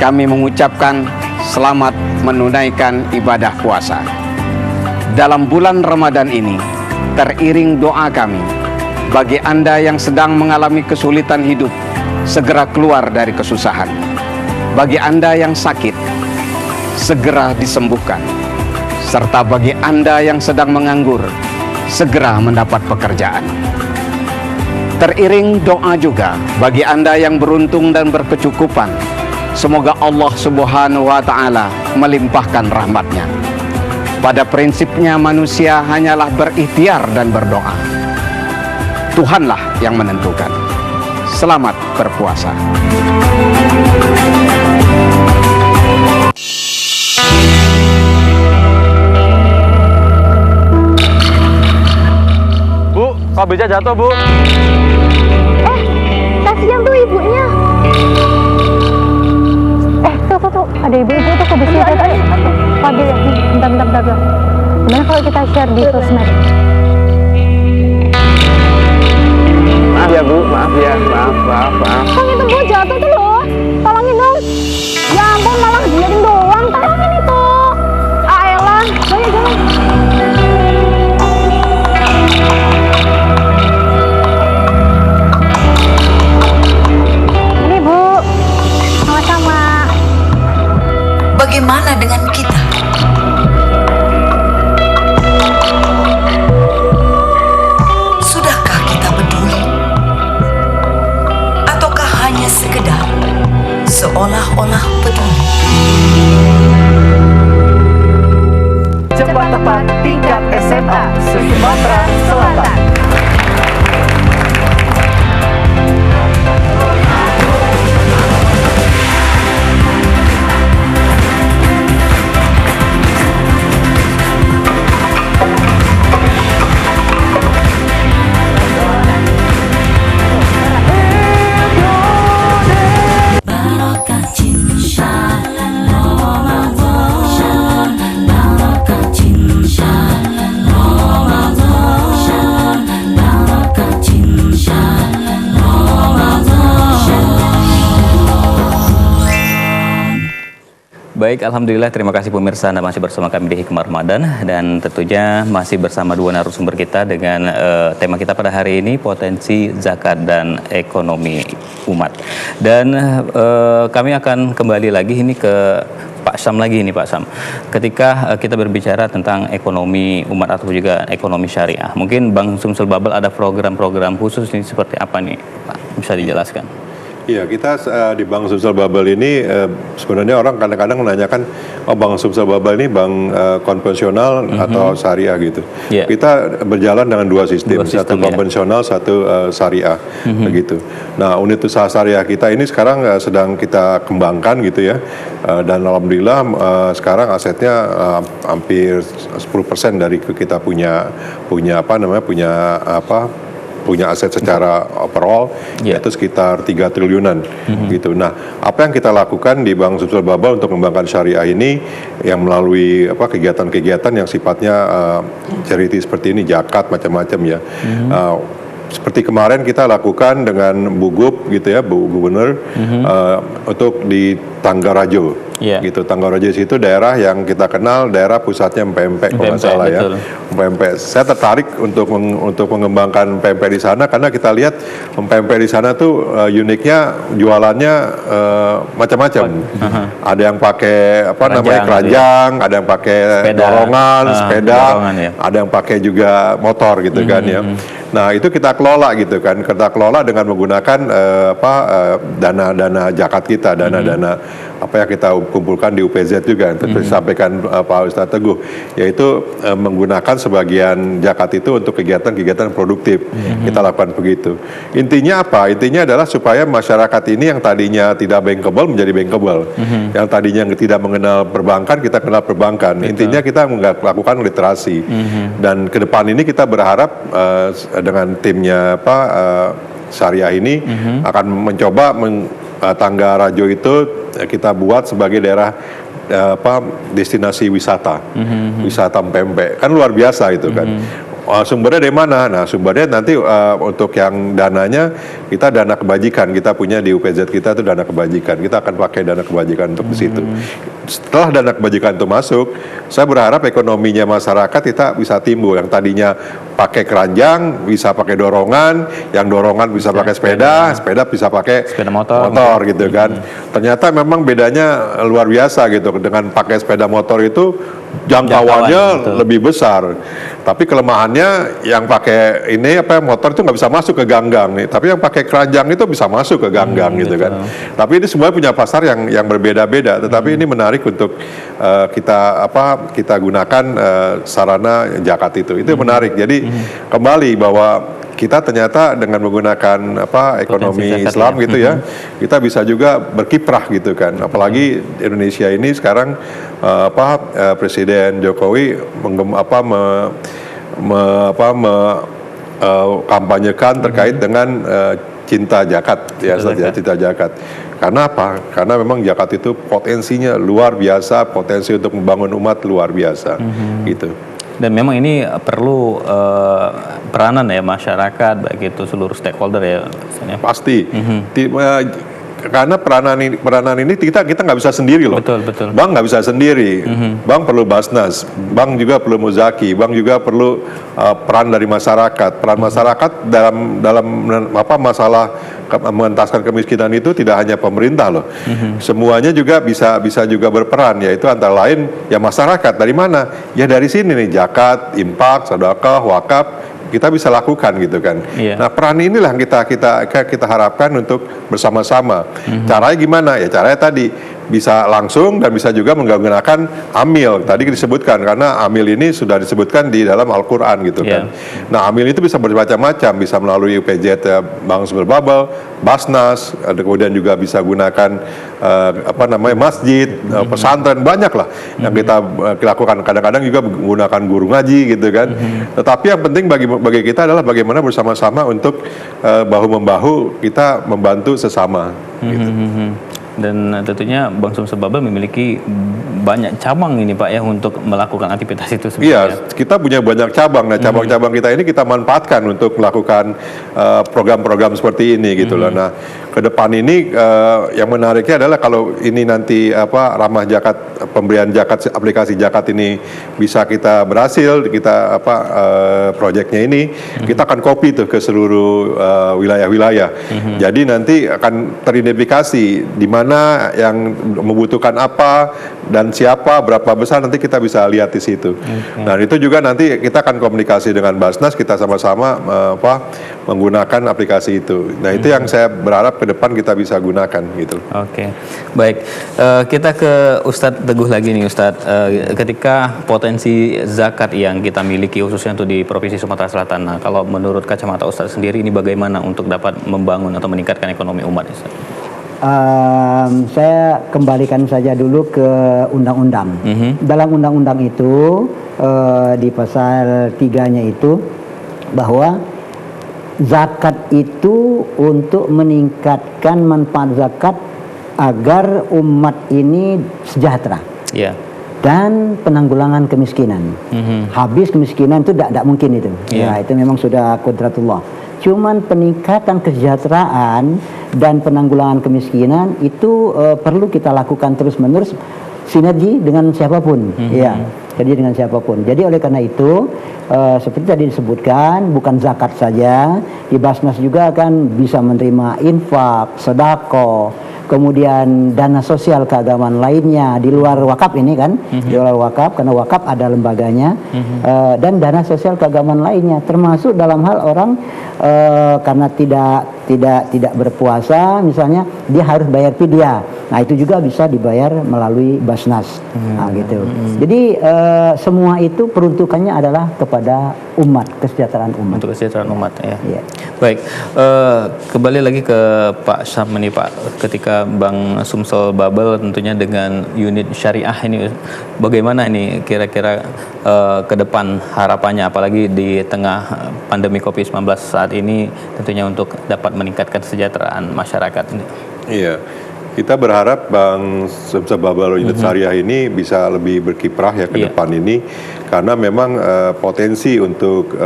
kami mengucapkan selamat menunaikan ibadah puasa. Dalam bulan Ramadan ini, teriring doa kami bagi Anda yang sedang mengalami kesulitan hidup, segera keluar dari kesusahan. Bagi Anda yang sakit, segera disembuhkan. Serta bagi Anda yang sedang menganggur, segera mendapat pekerjaan. Teriring doa juga bagi Anda yang beruntung dan berkecukupan, semoga Allah Subhanahu wa Ta'ala melimpahkan rahmatnya. Pada prinsipnya manusia hanyalah berikhtiar dan berdoa. Tuhanlah yang menentukan. Selamat berpuasa.
Bu, kabelnya jatuh Bu.
Kasihan tuh ibunya. Tuh, ada ibu-ibu tuh kabelnya jatuh. Kabel ya, bentar. Gimana kalau kita share di sosmed?
Maaf ya Bu, maaf.
Kang itu Bu jatuh tuh loh. Tolongin dong. Ya ampun, malah diarin doang. Tolongin itu. Elah, jangan. Ini Bu, sama-sama.
Bagaimana dengan kita? Sudahkah kita peduli? Ataukah hanya sekedar seolah-olah peduli?
Cepat tepat tingkat SMA se-Sumatera Selatan.
Baik, Alhamdulillah, terima kasih pemirsa, Anda masih bersama kami di Hikmah Ramadan, dan tentunya masih bersama dua narasumber kita dengan tema kita pada hari ini, potensi zakat dan ekonomi umat. Dan kami akan kembali lagi ini ke Pak Sam lagi nih Pak Sam. Ketika kita berbicara tentang ekonomi umat atau juga ekonomi syariah, mungkin Bang Sumsul Babel ada program-program khusus ini seperti apa nih Pak? Bisa dijelaskan?
Iya, kita di Bank Sumsel Babel ini sebenarnya orang kadang-kadang menanyakan, oh Bank Sumsel Babel ini bank konvensional atau syariah gitu. Yeah. Kita berjalan dengan dua sistem satu konvensional, satu syariah begitu. Nah, unit usaha syariah kita ini sekarang sedang kita kembangkan gitu ya. Dan alhamdulillah sekarang asetnya hampir 10% dari kita punya aset secara overall yaitu sekitar 3 triliunan gitu. Nah, apa yang kita lakukan di Bank Sumsel Babel untuk mengembangkan syariah ini yang melalui kegiatan-kegiatan yang sifatnya charity seperti ini, zakat macam-macam ya. Seperti kemarin kita lakukan dengan Bu Gub gitu ya, Bu Gubernur untuk di Tanggarajo. Gitu, Tanggarajo itu daerah yang kita kenal daerah pusatnya pempek kalau nggak salah ya. Pempek. Saya tertarik untuk mengembangkan pempek di sana karena kita lihat pempek di sana tuh uniknya jualannya macam-macam. Ada yang pakai keranjang, ada yang pakai dorongan, sepeda, ada yang pakai juga motor gitu kan ya. Nah, itu kita kelola gitu kan. Kita kelola dengan menggunakan dana zakat kita, dana apa yang kita kumpulkan di UPZ juga, seperti disampaikan Pak Ustadz Teguh, yaitu menggunakan sebagian zakat itu untuk kegiatan-kegiatan produktif. Kita lakukan begitu. Intinya apa? Intinya adalah supaya masyarakat ini yang tadinya tidak bankable menjadi bankable. Yang tadinya tidak mengenal perbankan, kita kenal perbankan. Intinya kita melakukan literasi. Dan ke depan ini kita berharap dengan timnya syariah ini akan mencoba Tanggarajo itu kita buat sebagai daerah destinasi wisata, wisata pempek, kan luar biasa itu kan. Sumbernya dari mana? Nah, sumbernya nanti untuk yang dananya kita dana kebajikan, kita punya di UPZ kita itu dana kebajikan, kita akan pakai dana kebajikan untuk ke situ. Setelah dana kebajikan itu masuk, saya berharap ekonominya masyarakat kita bisa timbul. Yang tadinya pakai keranjang bisa pakai dorongan, yang dorongan bisa pakai sepeda bisa pakai sepeda motor gitu kan. Ternyata memang bedanya luar biasa gitu. Dengan pakai sepeda motor itu jangkauannya lebih besar. Tapi kelemahannya yang pakai motor itu nggak bisa masuk ke ganggang nih. Tapi yang pakai keranjang itu bisa masuk ke ganggang gitu kan. Tapi ini semua punya pasar yang berbeda-beda. Tetapi ini menarik untuk kita gunakan sarana zakat itu. Itu menarik. Jadi kembali bahwa kita ternyata dengan menggunakan ekonomi Islam gitu ya, kita bisa juga berkiprah gitu kan. Apalagi Indonesia ini sekarang Presiden Jokowi kampanyekan terkait dengan cinta zakat ya, cinta zakat. Karena apa? Karena memang zakat itu potensinya luar biasa, potensi untuk membangun umat luar biasa gitu.
Dan memang ini perlu peranan ya masyarakat, baik itu seluruh stakeholder ya.
Pasti. Karena peranan ini kita nggak bisa sendiri loh.
Betul.
Bank nggak bisa sendiri. Bank perlu Basnas, bank juga perlu Muzaki, bank juga perlu peran dari masyarakat. Peran masyarakat dalam masalah mengentaskan kemiskinan itu tidak hanya pemerintah loh. Semuanya juga bisa juga berperan, yaitu antara lain ya masyarakat. Dari mana? Ya dari sini nih, zakat, infak, sedekah, wakaf. Kita bisa lakukan gitu kan. Nah, peran inilah kita harapkan untuk bersama-sama. Caranya gimana? Ya caranya tadi bisa langsung dan bisa juga menggunakan amil. Tadi disebutkan karena amil ini sudah disebutkan di dalam Al-Qur'an gitu kan. Nah, amil itu bisa bermacam-macam, bisa melalui UPZ Bank Sumsel Babel, Basnas, kemudian juga bisa gunakan masjid, pesantren, banyak lah yang kita lakukan. Kadang-kadang juga menggunakan guru ngaji gitu kan. Tetapi yang penting bagi kita adalah bagaimana bersama-sama untuk bahu-membahu kita membantu sesama gitu.
Dan tentunya Bank Sumsel Babel memiliki banyak cabang ini Pak ya untuk melakukan aktivitas itu sebenarnya.
Iya, kita punya banyak cabang. Nah, cabang-cabang kita ini kita manfaatkan untuk melakukan program-program seperti ini gitu loh. Nah, ke depan ini yang menariknya adalah kalau ini nanti ramah zakat, pemberian zakat, aplikasi zakat ini bisa kita berhasil, kita proyeknya ini kita akan copy tuh ke seluruh wilayah-wilayah. Jadi nanti akan teridentifikasi di mana yang membutuhkan apa dan siapa, berapa besar, nanti kita bisa lihat di situ. Dan itu juga nanti kita akan komunikasi dengan Basnas, kita sama-sama menggunakan aplikasi itu. Nah, itu yang saya berharap ke depan kita bisa gunakan gitu.
Oke. Baik. Kita ke Ustadz Teguh lagi nih, Ustadz. Ketika potensi zakat yang kita miliki khususnya untuk di Provinsi Sumatera Selatan, nah, kalau menurut kacamata Ustadz sendiri ini bagaimana untuk dapat membangun atau meningkatkan ekonomi umat, Ustadz?
Saya kembalikan saja dulu ke undang-undang. Dalam undang-undang itu di pasal 3-nya itu bahwa zakat itu untuk meningkatkan manfaat zakat agar umat ini sejahtera.
Yeah.
Dan penanggulangan kemiskinan. Habis kemiskinan itu tidak mungkin itu. Ya, itu memang sudah kodratullah. Cuman peningkatan kesejahteraan dan penanggulangan kemiskinan itu perlu kita lakukan terus-menerus, sinergi dengan siapapun. Ya, jadi dengan siapapun. Jadi oleh karena itu seperti tadi disebutkan, bukan zakat saja, di Basnas juga kan bisa menerima infak, sedekah, kemudian dana sosial keagamaan lainnya di luar wakaf ini kan, di luar wakaf, karena wakaf ada lembaganya, dan dana sosial keagamaan lainnya, termasuk dalam hal orang karena tidak berpuasa misalnya, dia harus bayar fidyah. Nah, itu juga bisa dibayar melalui Basnas. Nah, gitu. Jadi semua itu peruntukannya adalah kepada umat, kesejahteraan umat.
Untuk kesejahteraan umat, ya. Baik, kembali lagi ke Pak Syam nih, Pak. Ketika Bank Sumsel Babel tentunya dengan unit syariah ini, bagaimana ini kira-kira ke depan harapannya, apalagi di tengah pandemi COVID-19 saat ini, tentunya untuk dapat meningkatkan kesejahteraan masyarakat ini? Iya.
Kita berharap Bank Sumsel Babel unit syariah ini bisa lebih berkiprah ya ke depan ini, karena memang potensi untuk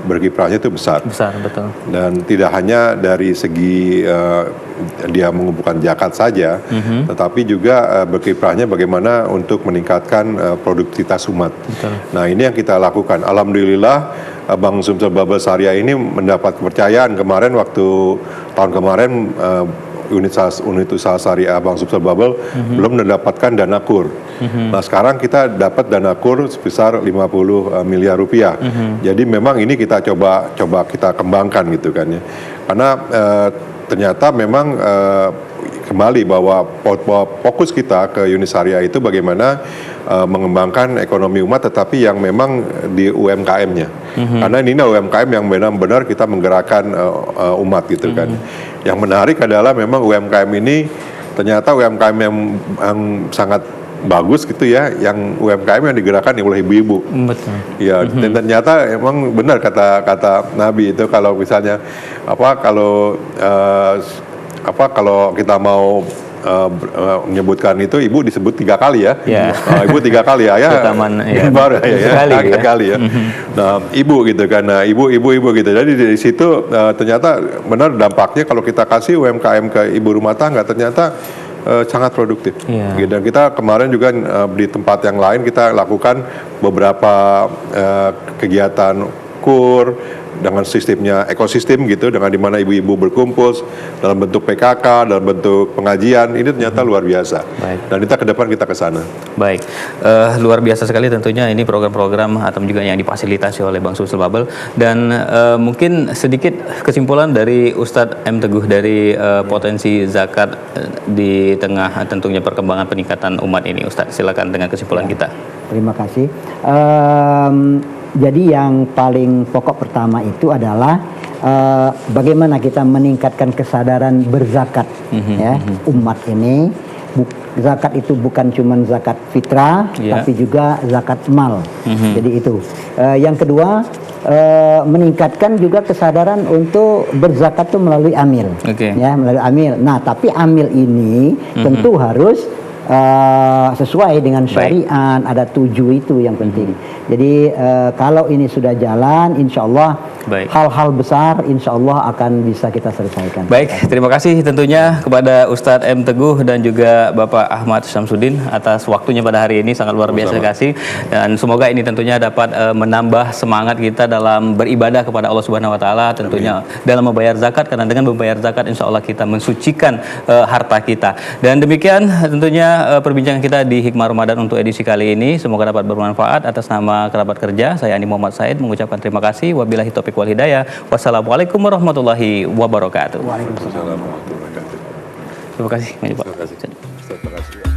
berkiprahnya itu besar. Besar, betul. Dan tidak hanya dari segi dia mengumpulkan zakat saja, tetapi juga berkiprahnya bagaimana untuk meningkatkan produktivitas umat. Betul. Nah, ini yang kita lakukan. Alhamdulillah Bank Sumsel Babel Syariah ini mendapat kepercayaan kemarin waktu tahun kemarin. Unit usaha syariah Bank Sumsel Babel belum mendapatkan dana kur. Nah, sekarang kita dapat dana kur sebesar 50 miliar rupiah. Jadi memang ini kita coba kita kembangkan gitu kan ya. Karena ternyata memang kembali bahwa fokus kita ke unit syariah itu bagaimana mengembangkan ekonomi umat, tetapi yang memang di UMKM-nya. Karena ini UMKM yang benar-benar kita menggerakkan umat gitu kan. Yang menarik adalah memang UMKM ini ternyata UMKM yang sangat bagus gitu ya, yang UMKM yang digerakkan oleh ibu-ibu. Betul. Ya, dan ternyata emang benar kata Nabi itu, kalau misalnya kalau kita mau menyebutkan itu, ibu disebut 3 kali ya. Ibu 3 kali, ayah baru kali ya. Nah, ibu gitu kan, nah, ibu gitu. Jadi dari situ ternyata benar dampaknya kalau kita kasih UMKM ke ibu rumah tangga, ternyata sangat produktif. Dan kita kemarin juga di tempat yang lain kita lakukan beberapa kegiatan kur dengan sistemnya ekosistem gitu, dengan dimana ibu-ibu berkumpul dalam bentuk PKK, dalam bentuk pengajian, ini ternyata luar biasa. Baik. Dan kita ke depan kita ke sana.
Baik, luar biasa sekali tentunya ini program-program atau juga yang difasilitasi oleh Bank Sumsel Babel. Dan mungkin sedikit kesimpulan dari Ustadz M. Teguh dari potensi zakat di tengah tentunya perkembangan peningkatan umat ini, Ustadz, silakan dengan kesimpulan kita.
Terima kasih. Jadi yang paling pokok pertama itu adalah bagaimana kita meningkatkan kesadaran berzakat ya umat ini. Zakat itu bukan cuma zakat fitrah, tapi juga zakat mal. Jadi itu. Yang kedua, meningkatkan juga kesadaran untuk berzakat itu melalui amil, ya, melalui amil. Nah, tapi amil ini tentu harus sesuai dengan syariat, ada 7 itu yang penting. Jadi kalau ini sudah jalan, insya Allah hal-hal besar insya Allah akan bisa kita selesaikan.
Baik, terima kasih tentunya kepada Ustadz M. Teguh dan juga Bapak Ahmad Syamsuddin atas waktunya pada hari ini, sangat luar biasa kasih. Dan semoga ini tentunya dapat menambah semangat kita dalam beribadah kepada Allah Subhanahu wa taala, tentunya dalam membayar zakat, karena dengan membayar zakat insya Allah kita mensucikan harta kita. Dan demikian tentunya perbincangan kita di Hikmah Ramadan untuk edisi kali ini, semoga dapat bermanfaat. Atas nama kerabat kerja, saya Ani Muhammad Said mengucapkan terima kasih. Wabillahi taufiq wal hidayah. Wassalamualaikum warahmatullahi wabarakatuh.
Waalaikumsalam warahmatullahi wabarakatuh.
Terima kasih banyak Pak.
Terima kasih.